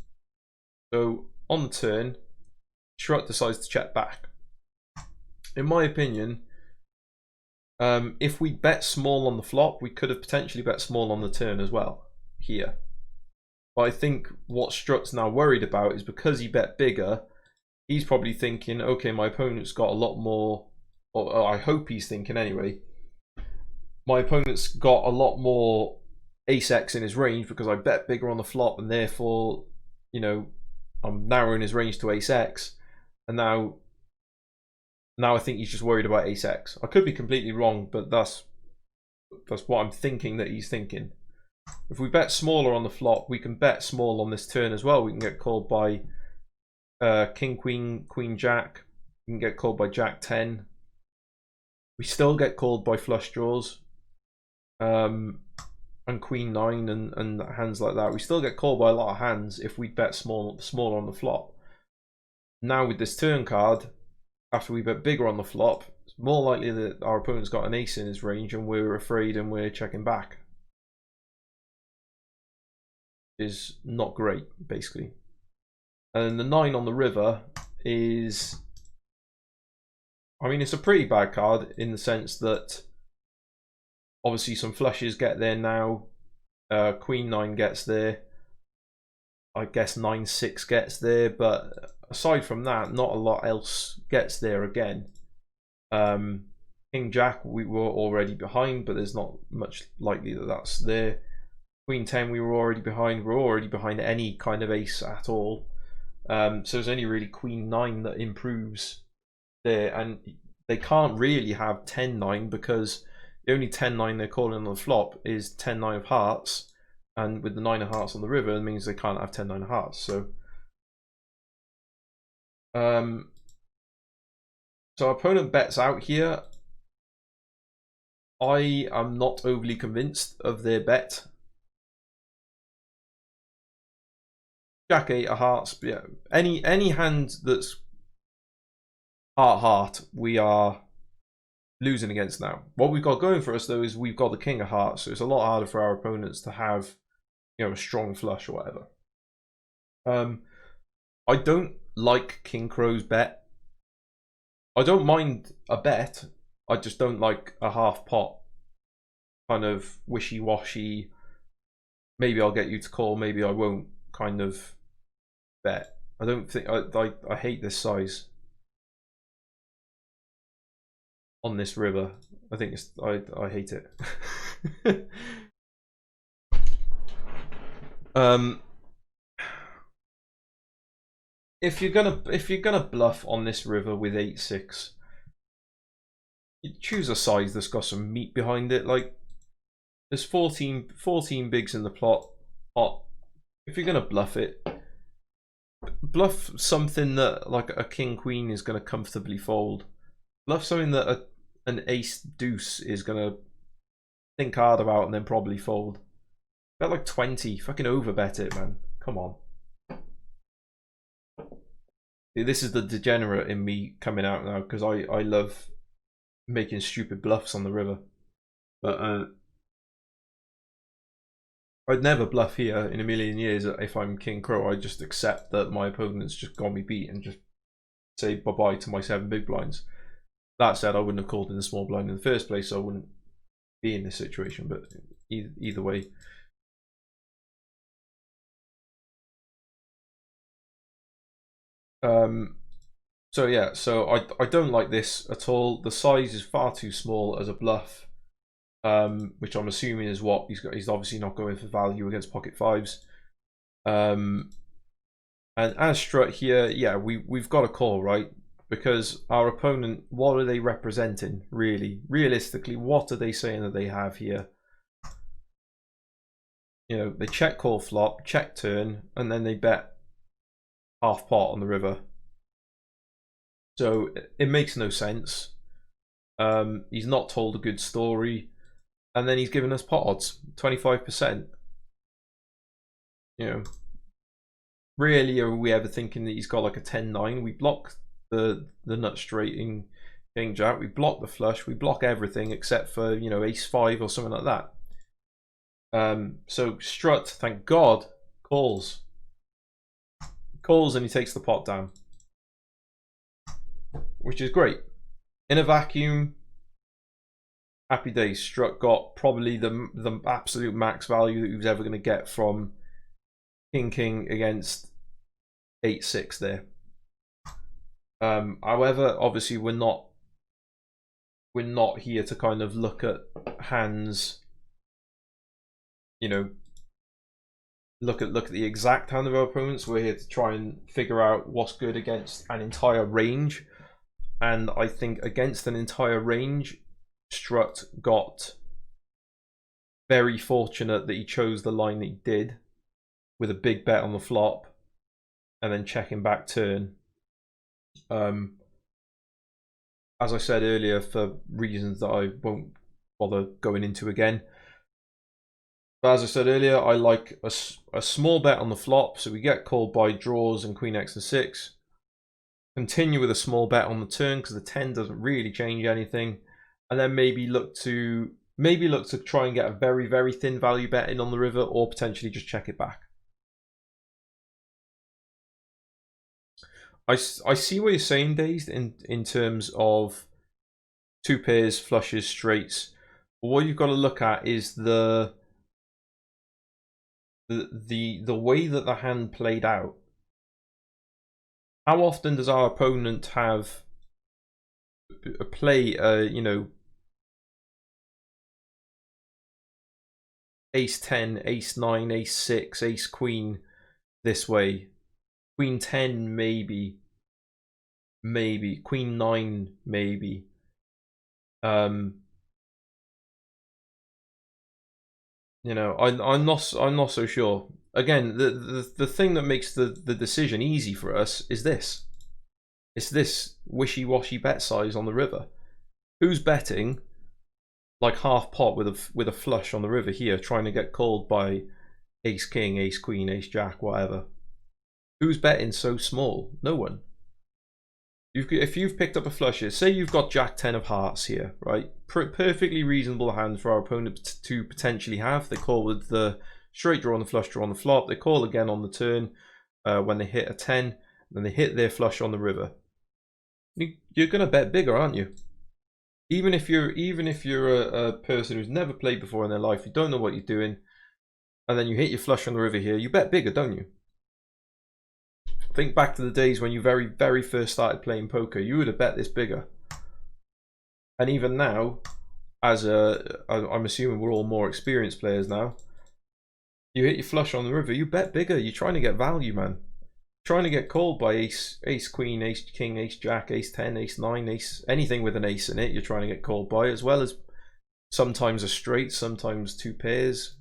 So on the turn, Strut decides to check back. In my opinion, if we bet small on the flop, we could have potentially bet small on the turn as well. here. But I think what Strutt's now worried about is because he bet bigger, he's probably thinking, okay, my opponent's got a lot more, or I hope he's thinking anyway, my opponent's got a lot more ace-x in his range because I bet bigger on the flop, and therefore, you know, I'm narrowing his range to ace-x, and now I think he's just worried about ace-x. I could be completely wrong, but that's what I'm thinking that he's thinking. If we bet smaller on the flop, we can bet small on this turn as well. We can get called by king, queen, queen, jack. We can get called by jack 10. We still get called by flush draws. And queen 9 and hands like that. We still get called by a lot of hands if we bet smaller on the flop. Now with this turn card, after we bet bigger on the flop, it's more likely that our opponent's got an ace in his range and we're afraid and we're checking back. Is not great, basically. And the 9 on the river is, I mean, it's a pretty bad card in the sense that obviously some flushes get there now. Queen 9 gets there. I guess 9-6 gets there, but aside from that, not a lot else gets there again. King Jack, we were already behind, but there's not much likely that that's there. Queen 10, we were already behind. We're already behind any kind of ace at all. So there's only really Queen 9 that improves there, and they can't really have 10-9 because the only 10-9 they're calling on the flop is 10-9 of hearts, and with the 9 of hearts on the river, it means they can't have 10-9 of hearts. So, so our opponent bets out here. I am not overly convinced of their bet. Jack 8 of hearts, yeah. Any hand that's heart, we are losing against now. What we've got going for us though is we've got the king of hearts, so it's a lot harder for our opponents to have, you know, a strong flush or whatever. I don't like King Crow's bet. I don't mind a bet, I just don't like a half pot kind of wishy-washy, maybe I'll get you to call, maybe I won't kind of bet. I don't think, I hate this size on this river. I think it's, I hate it. If you're gonna bluff on this river with 8-6, you choose a size that's got some meat behind it. Like there's 14 bigs in the plot. If you're gonna bluff it, bluff something that like a king queen is gonna comfortably fold. Bluff something that an ace deuce is gonna think hard about and then probably fold. Bet like 20, fucking overbet it, man. Come on. This is the degenerate in me coming out now because I love making stupid bluffs on the river. But I'd never bluff here in a million years if I'm King Crow. I just accept that my opponent's just got me beat and just say bye-bye to my 7 big blinds. That said, I wouldn't have called in the small blind in the first place, so I wouldn't be in this situation, but either way. So yeah, so I don't like this at all. The size is far too small as a bluff, which I'm assuming is what he's got. He's obviously not going for value against pocket fives. And as Strutt here, yeah, we've got a call, right? Because our opponent, what are they representing, really? Realistically, what are they saying that they have here? You know, they check call flop, check turn, and then they bet half pot on the river. So it makes no sense. He's not told a good story, and then he's given us pot odds, 25%. You know, really, are we ever thinking that he's got like a 10-9? We block the nut straight in King Jack, we block the flush, we block everything except for, you know, ace 5 or something like that. So Strutt, thank God, calls and he takes the pot down, which is great. In a vacuum, happy days. Strutt got probably the absolute max value that he was ever going to get from King against 8-6 there. However, obviously we're not here to kind of look at hands, you know, look at the exact hand of our opponents. We're here to try and figure out what's good against an entire range. And I think against an entire range, Strutt got very fortunate that he chose the line that he did, with a big bet on the flop and then checking back turn. As I said earlier, for reasons that I won't bother going into again, but as I said earlier, I like a small bet on the flop, so we get called by draws and queen x and 6. Continue with a small bet on the turn because the 10 doesn't really change anything, and then maybe look to try and get a very, very thin value bet in on the river, or potentially just check it back. I see what you're saying, Dazed, in terms of two pairs, flushes, straights. But what you've got to look at is the way that the hand played out. How often does our opponent have play you know, ace 10, ace 9, ace 6, ace queen this way? Queen 10 maybe, queen 9 maybe. You know, I'm not so sure. Again, the thing that makes the decision easy for us is this. It's this wishy-washy bet size on the river. Who's betting like half pot with a flush on the river here, trying to get called by ace king, ace queen, ace jack, whatever? Who's betting so small? No one. If you've picked up a flush here, say you've got jack 10 of hearts here, right? Perfectly reasonable hand for our opponent to potentially have. They call with the straight draw on the flush draw on the flop. They call again on the turn when they hit a 10. Then they hit their flush on the river. You're gonna bet bigger, aren't you? Even if you're a person who's never played before in their life, you don't know what you're doing, and then you hit your flush on the river here, you bet bigger, don't you? Think back to the days when you very, very first started playing poker. You would have bet this bigger. And even now, I'm assuming we're all more experienced players now, you hit your flush on the river, you bet bigger. You're trying to get value, man. Trying to get called by ace queen, ace king, ace jack, ace 10, ace 9, ace, anything with an ace in it, you're trying to get called by, as well as sometimes a straight, sometimes two pairs,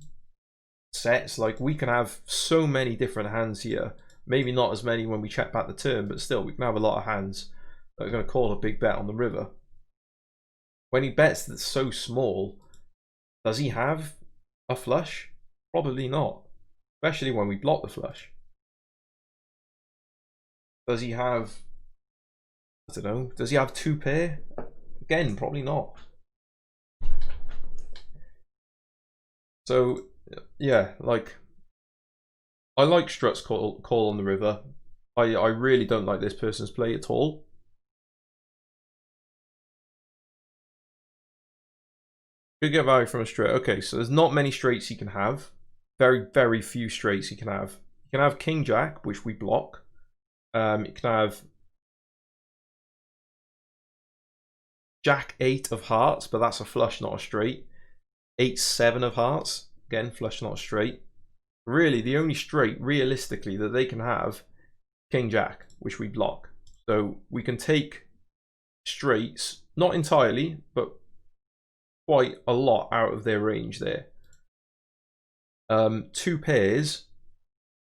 sets. Like, we can have so many different hands here. Maybe not as many when we check back the turn, but still, we can have a lot of hands that are going to call a big bet on the river. When he bets that's so small, does he have a flush? Probably not, especially when we block the flush. Does he have, I don't know, does he have two pair? Again, probably not. So, yeah, like, I like Strutt's call on the river. I really don't like this person's play at all. Good get value from a straight. Okay, so there's not many straights he can have. Very, very few straights he can have. He can have king jack, which we block. You can have jack 8 of hearts, but that's a flush, not a straight. 8-7 of hearts, again, flush, not a straight. Really, the only straight, realistically, that they can have, king jack, which we block. So we can take straights, not entirely, but quite a lot out of their range there. Two pairs,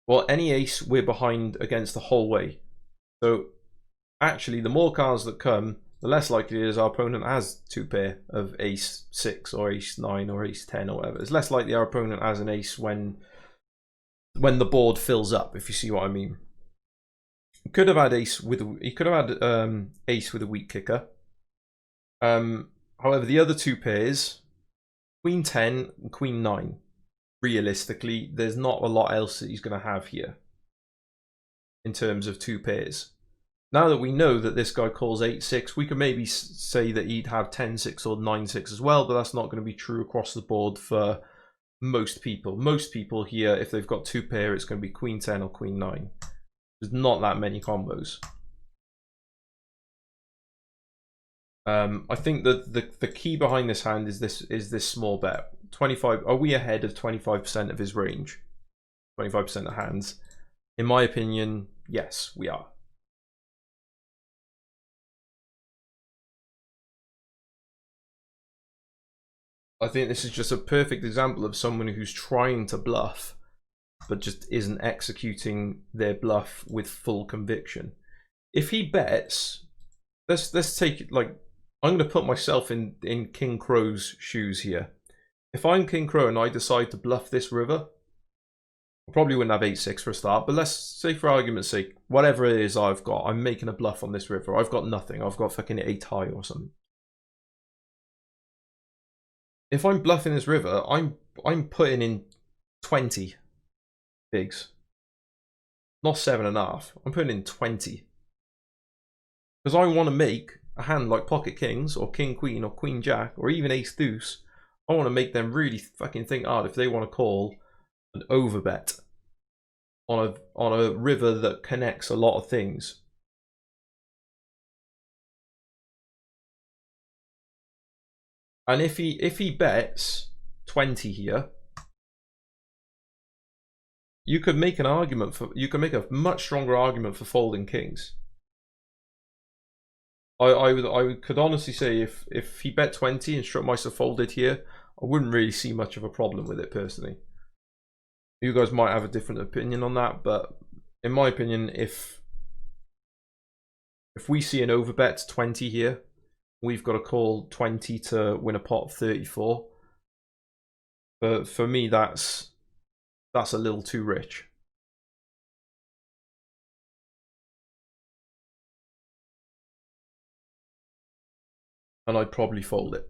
well, any ace we're behind against the whole way. So actually, the more cards that come, the less likely it is our opponent has two pair of ace 6 or ace 9 or ace 10 or whatever. It's less likely our opponent has an ace when the board fills up, if you see what I mean. He could have had ace with ace with a weak kicker. However, the other two pairs, queen 10 and queen 9, realistically, there's not a lot else that he's going to have here in terms of two pairs. Now that we know that this guy calls 8-6, we can maybe say that he'd have 10-6 or 9-6 as well, but that's not going to be true across the board for most people. Most people here, if they've got 2 pair, it's going to be Queen 10 or Queen 9. There's not that many combos. I think that the key behind this hand is this small bet. 25. Are we ahead of 25% of his range? 25% of hands. In my opinion, yes, we are. I think this is just a perfect example of someone who's trying to bluff, but just isn't executing their bluff with full conviction. If he bets, let's take it like, I'm going to put myself in King Crow's shoes here. If I'm King Crow and I decide to bluff this river, I probably wouldn't have 8-6 for a start, but let's say for argument's sake, whatever it is I've got, I'm making a bluff on this river. I've got nothing. I've got fucking 8 high or something. If I'm bluffing this river, I'm putting in 20 bigs. Not 7.5. I'm putting in 20. Because I want to make a hand like Pocket Kings or King Queen or Queen Jack or even Ace Deuce. I want to make them really fucking think hard if they want to call an overbet on a river that connects a lot of things. And if he bets 20 here, you could make an argument for, you could make a much stronger argument for folding kings. I could honestly say if he bet 20 and Struttmeister folded here, I wouldn't really see much of a problem with it personally. You guys might have a different opinion on that, but in my opinion, if we see an overbet 20 here, we've got to call 20 to win a pot of 34. But for me, that's a little too rich. And I'd probably fold it.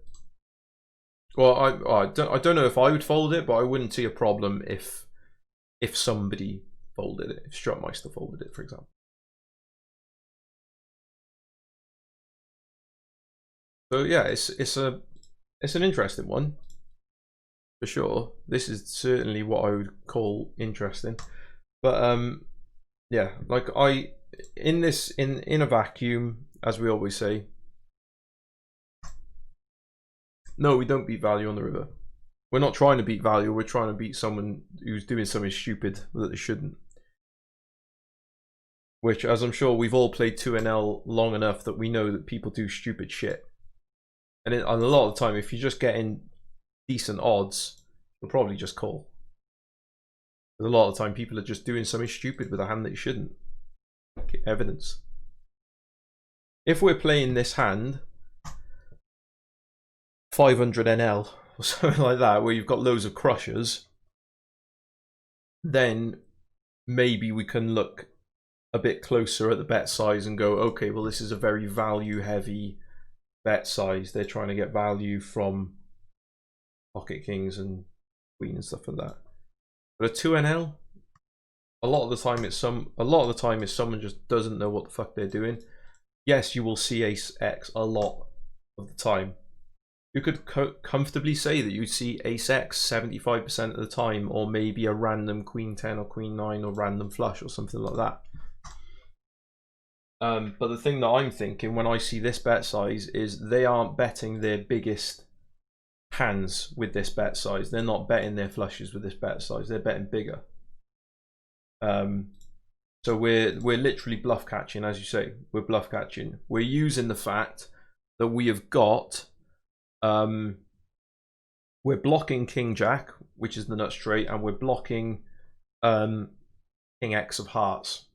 Well, I don't know if I would fold it, but I wouldn't see a problem if somebody folded it, if Struttmeister folded it, for example. So yeah, it's an interesting one for sure. This is certainly what I would call interesting, but yeah, like in a vacuum, as we always say. No, we don't beat value on the river. We're not trying to beat value. We're trying to beat someone who's doing something stupid that they shouldn't. Which, as I'm sure we've all played 2NL long enough that we know that people do stupid shit. And a lot of the time, if you're just getting decent odds, you'll probably just call. Because a lot of the time, people are just doing something stupid with a hand that you shouldn't. Okay, evidence. If we're playing this hand 500 NL or something like that, where you've got loads of crushers, then maybe we can look a bit closer at the bet size and go, okay, well, this is a very value heavy bet size. They're trying to get value from Pocket Kings and Queen and stuff like that. But a 2NL, a lot of the time it's someone just doesn't know what the fuck they're doing. Yes, you will see Ace X a lot of the time. You could comfortably say that you'd see Ace X 75% of the time, or maybe a random Queen 10 or Queen 9 or random flush or something like that. But the thing that I'm thinking when I see this bet size is they aren't betting their biggest hands with this bet size. They're not betting their flushes with this bet size. They're betting bigger. So we're literally bluff catching, as you say. We're bluff catching. We're using the fact that we have got. We're blocking King Jack, which is the nut straight, and we're blocking King X of hearts.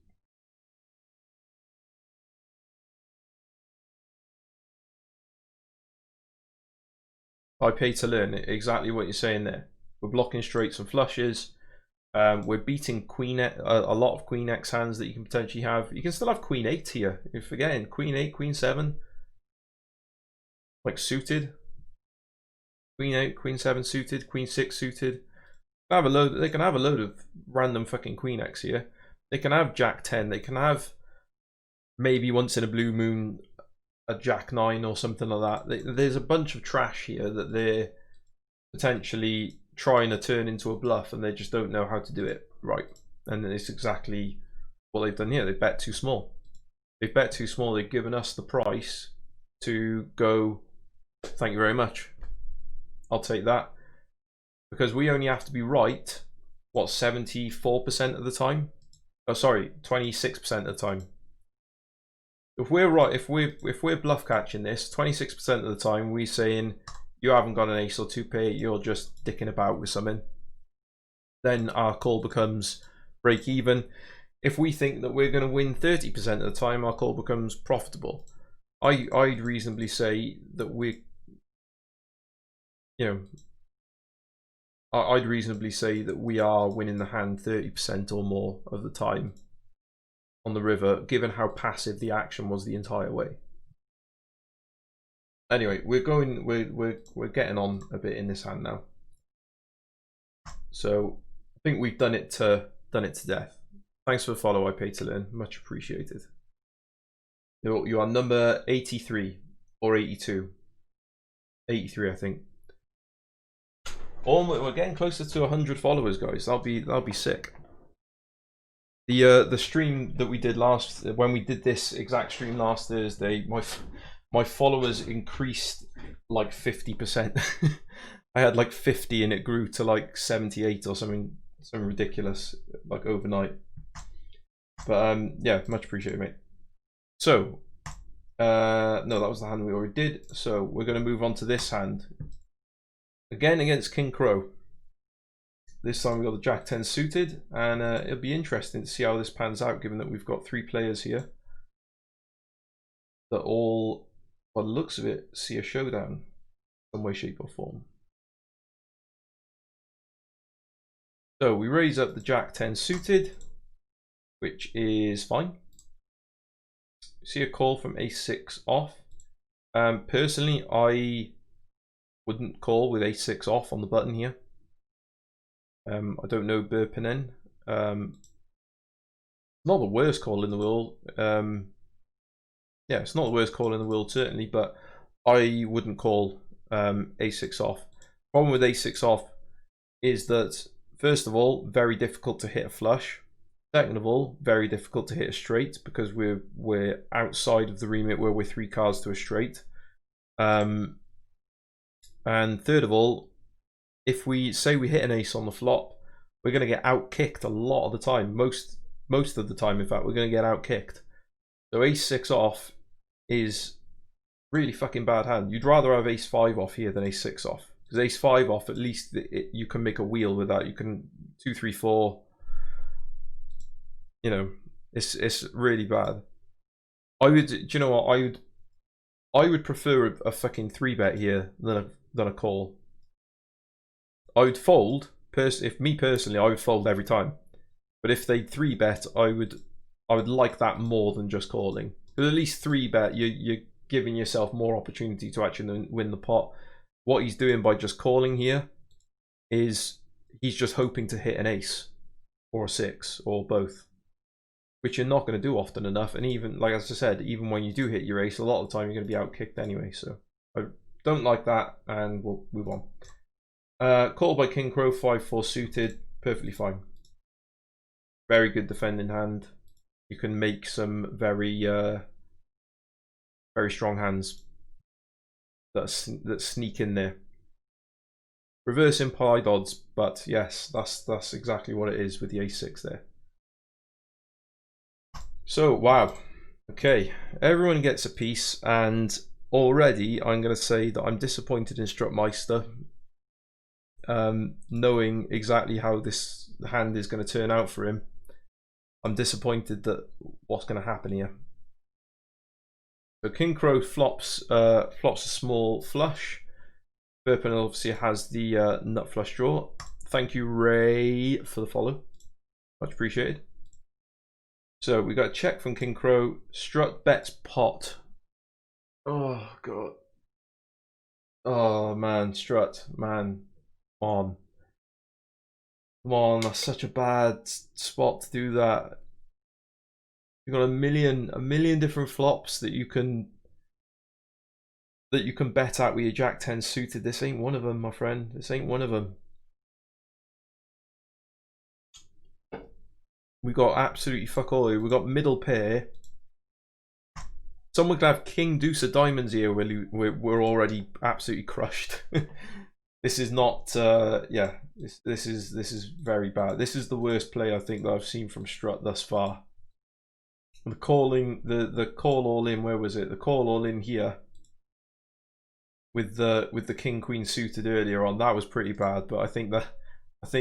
I pay to learn exactly what you're saying there. We're blocking straights and flushes. We're beating Queen a lot of Queen X hands that you can potentially have. You can still have Queen 8 here. You're forgetting Queen 8, Queen 7, like suited. Queen 8, Queen 7 suited, Queen 6 suited. They can have a load of random fucking Queen X here. They can have Jack 10. They can have maybe once in a blue moon a Jack 9 or something like that. There's a bunch of trash here that they're potentially trying to turn into a bluff, and they just don't know how to do it right. And it's exactly what they've done here. They bet too small. They've bet too small. They've given us the price to go, thank you very much, I'll take that, because we only have to be right, what, 74% of the time? Oh, sorry, 26% of the time. If we're right, if we're bluff catching this, 26% of the time we're saying you haven't got an ace or two pair, you're just dicking about with something, then our call becomes break even. If we think that we're going to win 30% of the time, our call becomes profitable. I'd reasonably say that I'd reasonably say that we are winning the hand 30% or more of the time on the river, given how passive the action was the entire way. Anyway, we're getting on a bit in this hand now. So I think we've done it to death. Thanks for the follow, I pay to learn, much appreciated. You are number 83 or 82. 83, I think. We're getting closer to 100 followers, guys. That'll be sick. The stream that we did when we did this exact stream last Thursday, my followers increased like 50%. I had like 50 and it grew to like 78 or something ridiculous, like overnight. But yeah, much appreciated, mate. So no, that was the hand we already did. So we're going to move on to this hand again against King Crow. This time we got the Jack 10 suited, and it'll be interesting to see how this pans out, given that we've got three players here that all, by the looks of it, see a showdown some way, shape or form. So we raise up the Jack 10 suited, which is fine. See a call from ace 6 off. Personally, I wouldn't call with ace 6 off on the button here. I don't know Burpinen. Not the worst call in the world. Yeah, it's not the worst call in the world, certainly, but I wouldn't call a6 off. Problem with a6 off is that, first of all, very difficult to hit a flush. Second of all, very difficult to hit a straight, because we're outside of the remit where we're 3 cards to a straight. And third of all, if we say we hit an ace on the flop, we're going to get out kicked a lot of the time. Most of the time, in fact, we're going to get out kicked. So ace 6 off is really fucking bad hand. You'd rather have ace 5 off here than ace 6 off, because ace 5 off, at least you can make a wheel with that. You can 2, 3, 4. You know, it's really bad. Do you know what? I would prefer a fucking 3-bet here than a call. I would fold, if me personally, I would fold every time. But if they 3-bet, I would like that more than just calling. Because at least 3-bet, you're giving yourself more opportunity to actually win the pot. What he's doing by just calling here is he's just hoping to hit an ace or a 6 or both, which you're not going to do often enough. And even, like as I said, even when you do hit your ace, a lot of the time you're going to be out kicked anyway. So I don't like that, and we'll move on. Call by King Crow, 5-4 suited, perfectly fine. Very good defending hand. You can make some very strong hands that sneak in there. Reverse implied odds, but yes, that's exactly what it is with the ace-6 there. So wow, okay, everyone gets a piece, and already I'm going to say that I'm disappointed in Strutmeister. Knowing exactly how this hand is going to turn out for him, I'm disappointed that what's going to happen here. So King Crow flops a small flush. Burpin obviously has the nut flush draw. Thank you, Ray, for the follow, much appreciated. So we got a check from King Crow. Strut bets pot. Oh god. Oh man, Strut, man. Come on, that's such a bad spot to do that. You've got a million different flops that you can bet at with your Jack 10 suited. This ain't one of them, my friend. This ain't one of them. We got absolutely fuck all here. We got middle pair. Someone could have King Deuce of Diamonds here. We're already absolutely crushed. This is not. Yeah, this is very bad. This is the worst play I think that I've seen from Strutt thus far. The calling, the call all in. Where was it? The call all in here. With the King Queen suited earlier on, that was pretty bad. But I think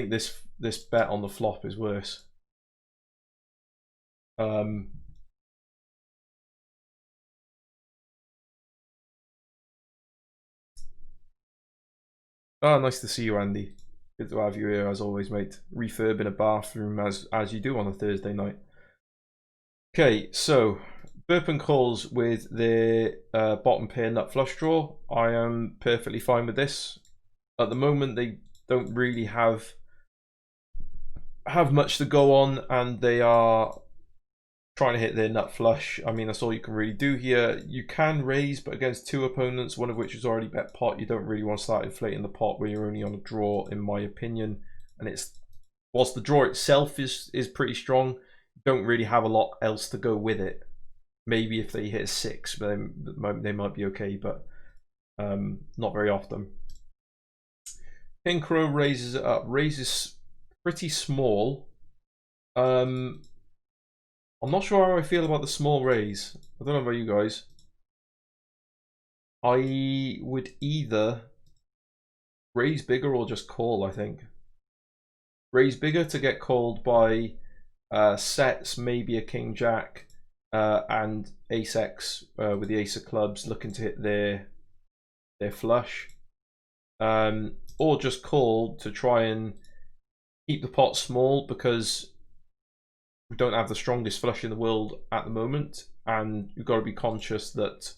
this bet on the flop is worse. Oh, nice to see you, Andy. Good to have you here as always, mate. Refurbing a bathroom as you do on a Thursday night. Okay, so Burpen calls with their bottom pair nut flush draw. I am perfectly fine with this. At the moment, they don't really have much to go on, and they are trying to hit their nut flush. I mean, that's all you can really do here. You can raise, but against two opponents, one of which is already bet pot, you don't really want to start inflating the pot where you're only on a draw, in my opinion. And it's, whilst the draw itself is pretty strong, you don't really have a lot else to go with it. Maybe if they hit a 6, then they might be okay, but not very often. King Crow raises it up, raises pretty small. I'm not sure how I feel about the small raise. I don't know about you guys. I would either raise bigger or just call, I think. Raise bigger to get called by sets, maybe a King Jack and Ace X with the Ace of Clubs looking to hit their flush. Or just call to try and keep the pot small, because we don't have the strongest flush in the world at the moment, and you've got to be conscious that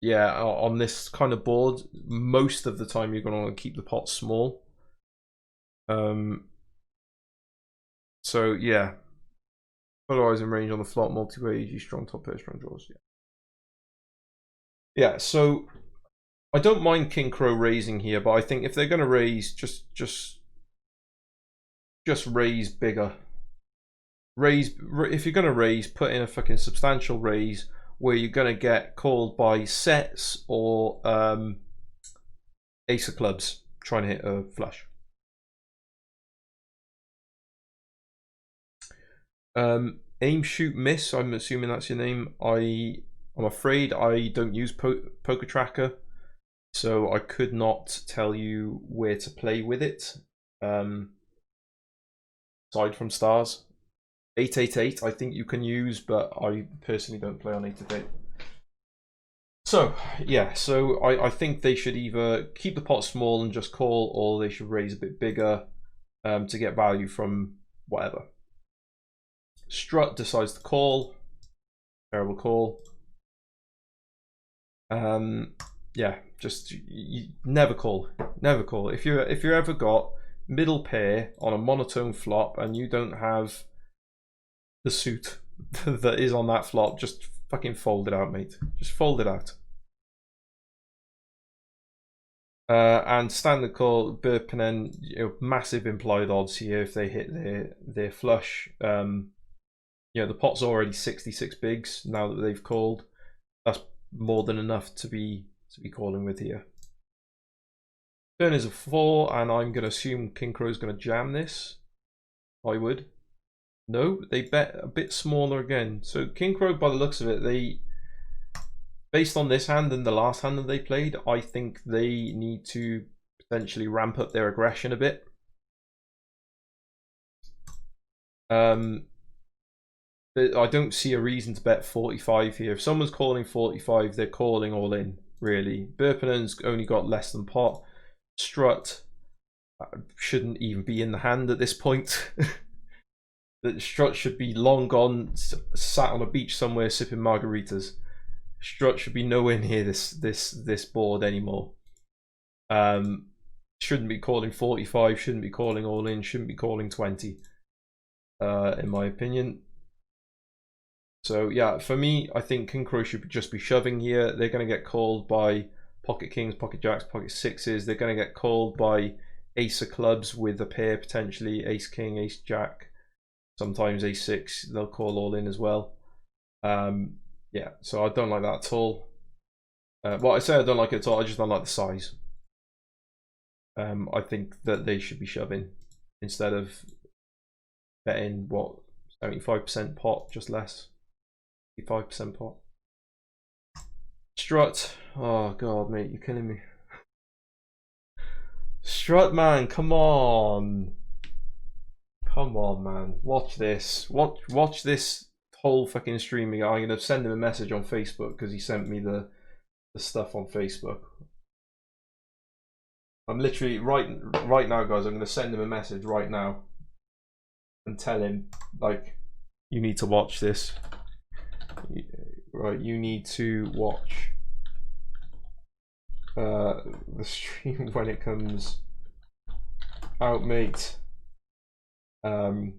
yeah, on this kind of board, most of the time you're going to want to keep the pot small. So yeah, otherwise in range on the flop, multi-way, you strong top pair, strong draws. Yeah, so I don't mind King Crow raising here, but I think if they're going to raise, just raise bigger. If you're going to raise, put in a fucking substantial raise where you're going to get called by sets or Ace of Clubs trying to hit a flush. Aim, shoot, miss, I'm assuming that's your name. I'm afraid I don't use Poker Tracker, so I could not tell you where to play with it. Aside from stars, 888 I think you can use, but I personally don't play on 888. So yeah, so I think they should either keep the pot small and just call, or they should raise a bit bigger to get value from whatever. Strutt decides to call. Terrible call. Yeah, just you never call. Never call. If you're ever got middle pair on a monotone flop and you don't have the suit that is on that flop, just fucking fold it out, mate. Just fold it out. And standard call, Burpenen, massive implied odds here if they hit their flush. The pot's already 66 bigs now that they've called. That's more than enough to be calling with here. Turn is a 4, and I'm going to assume King Crow's going to jam this. I would. No, they bet a bit smaller again. So King Crow, by the looks of it, they, based on this hand and the last hand that they played, I think they need to potentially ramp up their aggression a bit. I don't see a reason to bet 45 here. If someone's calling 45, they're calling all in, really. Burpenen's only got less than pot. Strutt shouldn't even be in the hand at this point. The Strutt should be long gone, sat on a beach somewhere sipping margaritas. Strutt should be nowhere near this board anymore. Shouldn't be calling 45, shouldn't be calling all in, shouldn't be calling 20. in my opinion. So yeah, for me, I think King Crow should just be shoving here. They're going to get called by pocket kings, pocket jacks, pocket sixes. They're going to get called by ace of clubs with a pair, potentially ace king, ace jack, sometimes ace six. They'll call all in as well. Yeah, so I don't like that at all. Well, I say I don't like it at all. I just don't like the size. I think that they should be shoving instead of betting what 75% pot, just less. 5% pot. Strut. Oh god, mate, you're killing me. Strut, man, come on. Come on, man. Watch this. Watch this whole fucking streaming. I'm gonna send him a message on Facebook because he sent me the stuff on Facebook. I'm literally right now, guys. I'm gonna send him a message right now and tell him, like, you need to watch this. Right, you need to watch the stream when it comes out, mate. Some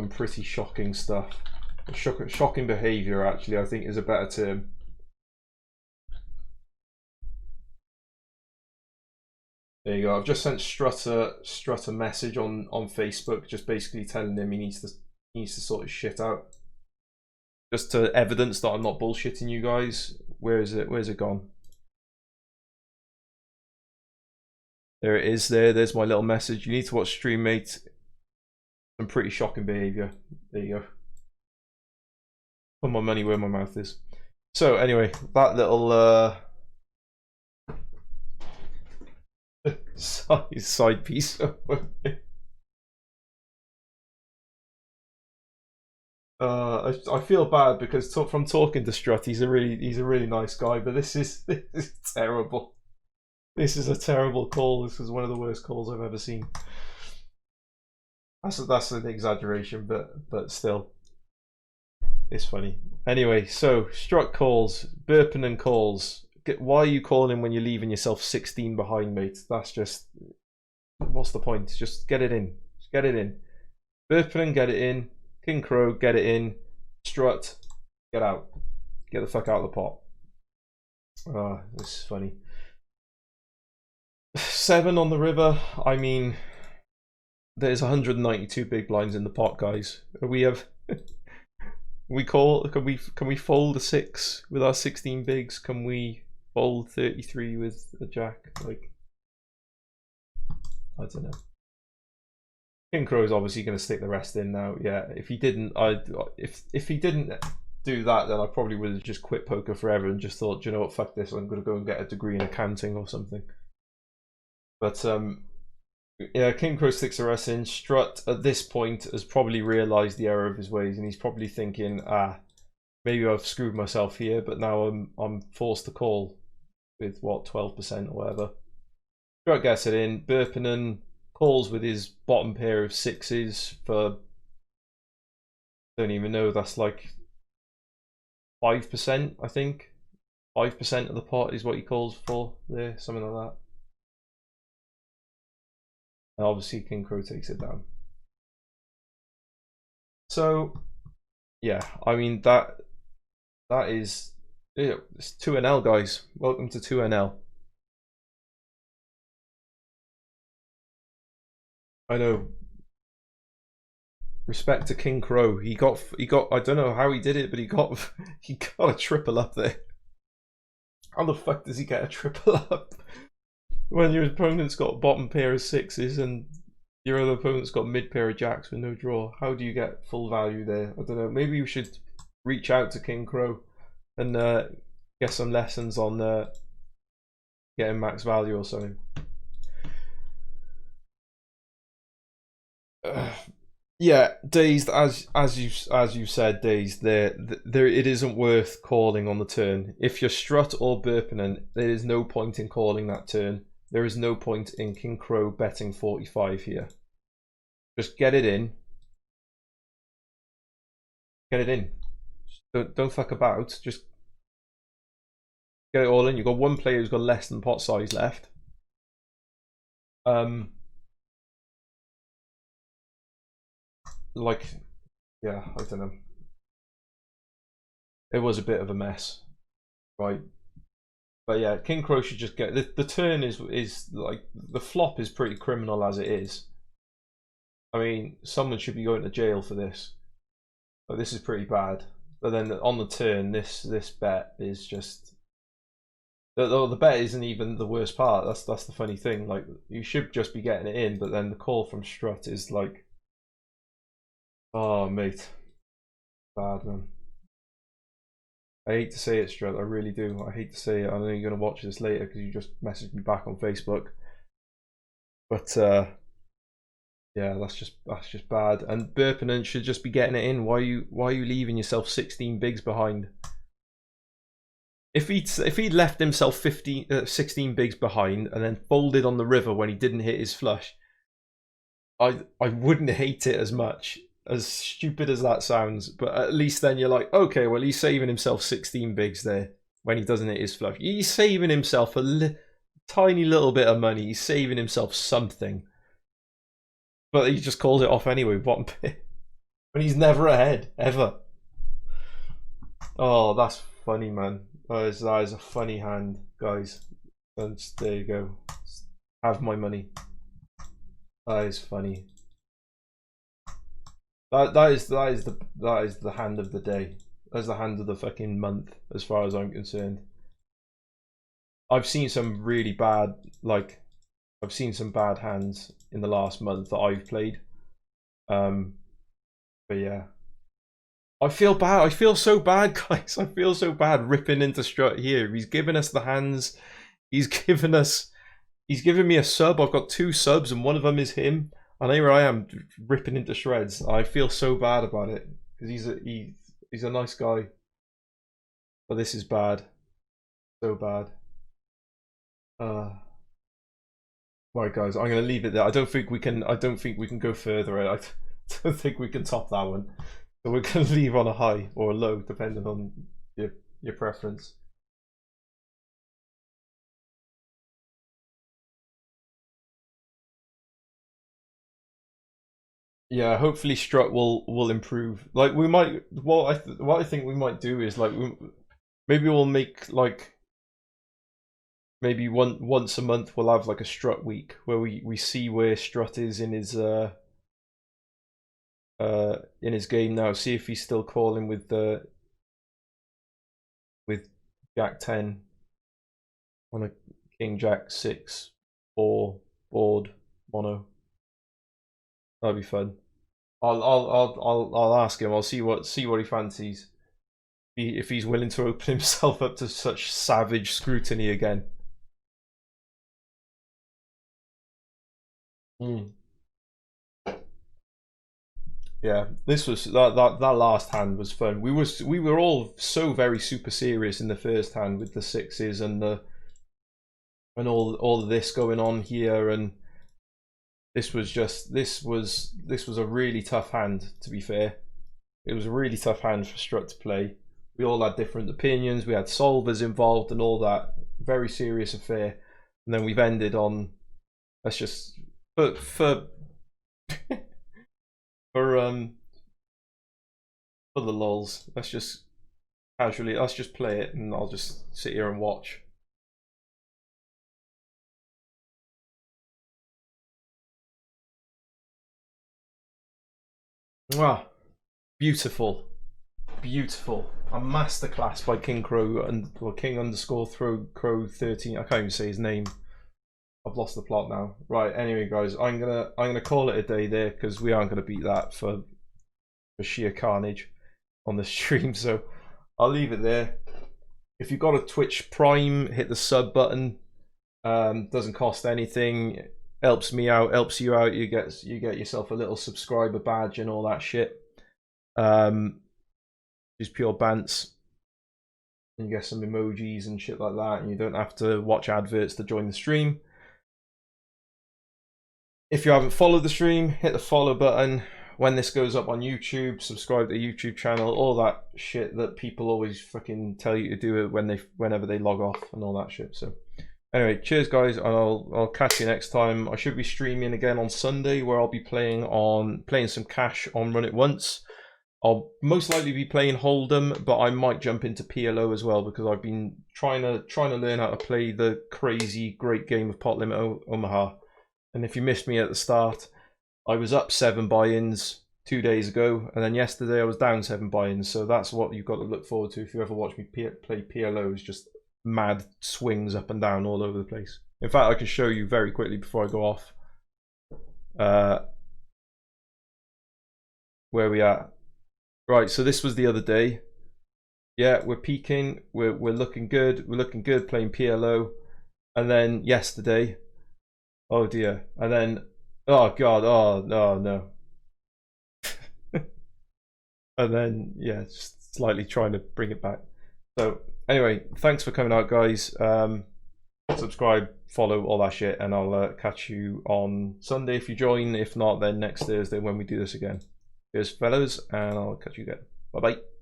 pretty shocking stuff. Shocking behaviour, actually, I think is a better term. There you go. I've just sent Strut a message on Facebook, just basically telling him he needs to sort his shit out. Just to evidence that I'm not bullshitting you guys. Where is it? Where's it gone? There it is. There's my little message. You need to watch stream, mate. Some pretty shocking behaviour. There you go. Put my money where my mouth is. So anyway, that little side piece. I feel bad because from talking to Strut, he's a really nice guy, but this is terrible. This is a terrible call. This is one of the worst calls I've ever seen. That's an exaggeration, but still, it's funny. Anyway, so Strut calls, Burpinen calls. Why are you calling when you're leaving yourself 16 behind, mate? That's just, what's the point? Just get it in. Just get it in. Burpinen, get it in. King Crow, get it in. Strut, get out. Get the fuck out of the pot. Ah, this is funny. 7 on the river. I mean, there's 192 big blinds in the pot, guys. We have. Can we fold a 6 with our 16 bigs? Can we fold 33 with a jack? Like, I don't know. King Crow is obviously going to stick the rest in now. Yeah, if he didn't, if he didn't do that, then I probably would have just quit poker forever and just thought, you know what, fuck this, I'm going to go and get a degree in accounting or something. But yeah, King Crow sticks the rest in. Strut at this point has probably realised the error of his ways, and he's probably thinking, maybe I've screwed myself here, but now I'm forced to call with what, 12% or whatever. Strut gets it in. Burpinen calls with his bottom pair of 6s for, don't even know, that's like 5%, I think. 5% of the pot is what he calls for there, something like that. And obviously King Crow takes it down. So yeah, I mean that is it. It's 2NL, guys. Welcome to 2NL. I know. Respect to King Crow. He got I don't know how he did it, but he got a triple up there. How the fuck does he get a triple up when your opponent's got a bottom pair of 6s and your other opponent's got mid pair of jacks with no draw? How do you get full value there? I don't know. Maybe you should reach out to King Crow and get some lessons on getting max value or something. Yeah, Dazed, as you said, Dazed, there it isn't worth calling on the turn. If you're Strut or Burpinen, there is no point in calling that turn. There is no point in King Crow betting 45 here. Just get it in. Get it in. Don't fuck about. Just get it all in. You've got one player who's got less than pot size left. like, yeah, I don't know. It was a bit of a mess, right? But yeah, King Crow should just get the turn is like the flop is pretty criminal as it is. I mean, someone should be going to jail for this. But this is pretty bad. But then on the turn, this bet is just the bet isn't even the worst part. That's the funny thing. Like you should just be getting it in, but then the call from Strut is like, oh mate, bad man. I hate to say it, Strut. I really do. I hate to say it. I know you're gonna watch this later because you just messaged me back on Facebook. But yeah, that's just bad. And Burpinen should just be getting it in. Why are you leaving yourself 16 bigs behind? If he'd left himself 16 bigs behind and then folded on the river when he didn't hit his flush, I wouldn't hate it as much. As stupid as that sounds, but at least then you're like, okay, well he's saving himself 16 bigs there when he doesn't hit his flush. He's saving himself a tiny little bit of money. He's saving himself something. But he just calls it off anyway, bottom pair. When he's never ahead, ever. Oh, that's funny, man. That is a funny hand, guys. And there you go. Have my money. That is funny. That is the hand of the day. That's the hand of the fucking month, as far as I'm concerned. I've seen some really bad, like, I've seen some bad hands in the last month that I've played. But yeah, I feel bad. I feel so bad, guys. I feel so bad ripping into Strut here. He's given us the hands. He's given me a sub. I've got 2 subs, and one of them is him. And here I am ripping into shreds. I feel so bad about it because he's a nice guy. But this is bad, so bad. Right, guys, I'm gonna leave it there. I don't think we can go further. I don't think we can top that one. So we're gonna leave on a high or a low, depending on your preference. Yeah, hopefully Strut will improve. Like we might, what I think we might do is like maybe we'll make like maybe once a month we'll have like a Strut week where we see where Strut is in his game now. See if he's still calling with Jack 10 on a King Jack 6 or board mono. That'd be fun. I'll ask him. I'll see what he fancies. If he's willing to open himself up to such savage scrutiny again. Yeah, this was that last hand was fun. We were all so very super serious in the first hand with the 6s and all of this going on here, and this was a really tough hand, to be fair. It was a really tough hand for Strut to play. We all had different opinions. We had solvers involved and all that. Very serious affair. And then we've ended on, let's just, but for the lulz, let's just play it and I'll just sit here and watch. Wow, beautiful, beautiful. A masterclass by King Crow or King underscore Crow 13. I can't even say his name. I've lost the plot now. Right. Anyway, guys, I'm gonna call it a day there because we aren't gonna beat that for sheer carnage on the stream. So I'll leave it there. If you've got a Twitch Prime, hit the sub button. Doesn't cost anything. Helps me out, helps you out. You get yourself a little subscriber badge and all that shit. Just pure bants. And you get some emojis and shit like that, and you don't have to watch adverts to join the stream. If you haven't followed the stream, hit the follow button. When this goes up on YouTube, subscribe to the YouTube channel, all that shit that people always fucking tell you to do it whenever they log off and all that shit. So Anyway, cheers guys, and I'll catch you next time. I should be streaming again on Sunday, where I'll be playing some cash on Run It Once. I'll most likely be playing Hold'em, but I might jump into PLO as well, because I've been trying to learn how to play the crazy great game of Pot Limit Omaha. And if you missed me at the start, I was up 7 buy-ins 2 days ago, and then yesterday I was down 7 buy-ins. So that's what you've got to look forward to if you ever watch me play PLO. Is just mad swings up and down all over the place. In fact, I can show you very quickly before I go off where we at. Right, so this was the other day. Yeah, we're peaking, we're looking good, playing PLO. And then yesterday, oh dear, and then, oh god, oh no. And then, yeah, just slightly trying to bring it back. So anyway, thanks for coming out, guys. Subscribe, follow, all that shit, and I'll catch you on Sunday if you join. If not, then next Thursday when we do this again. Cheers, fellas, and I'll catch you again. Bye bye.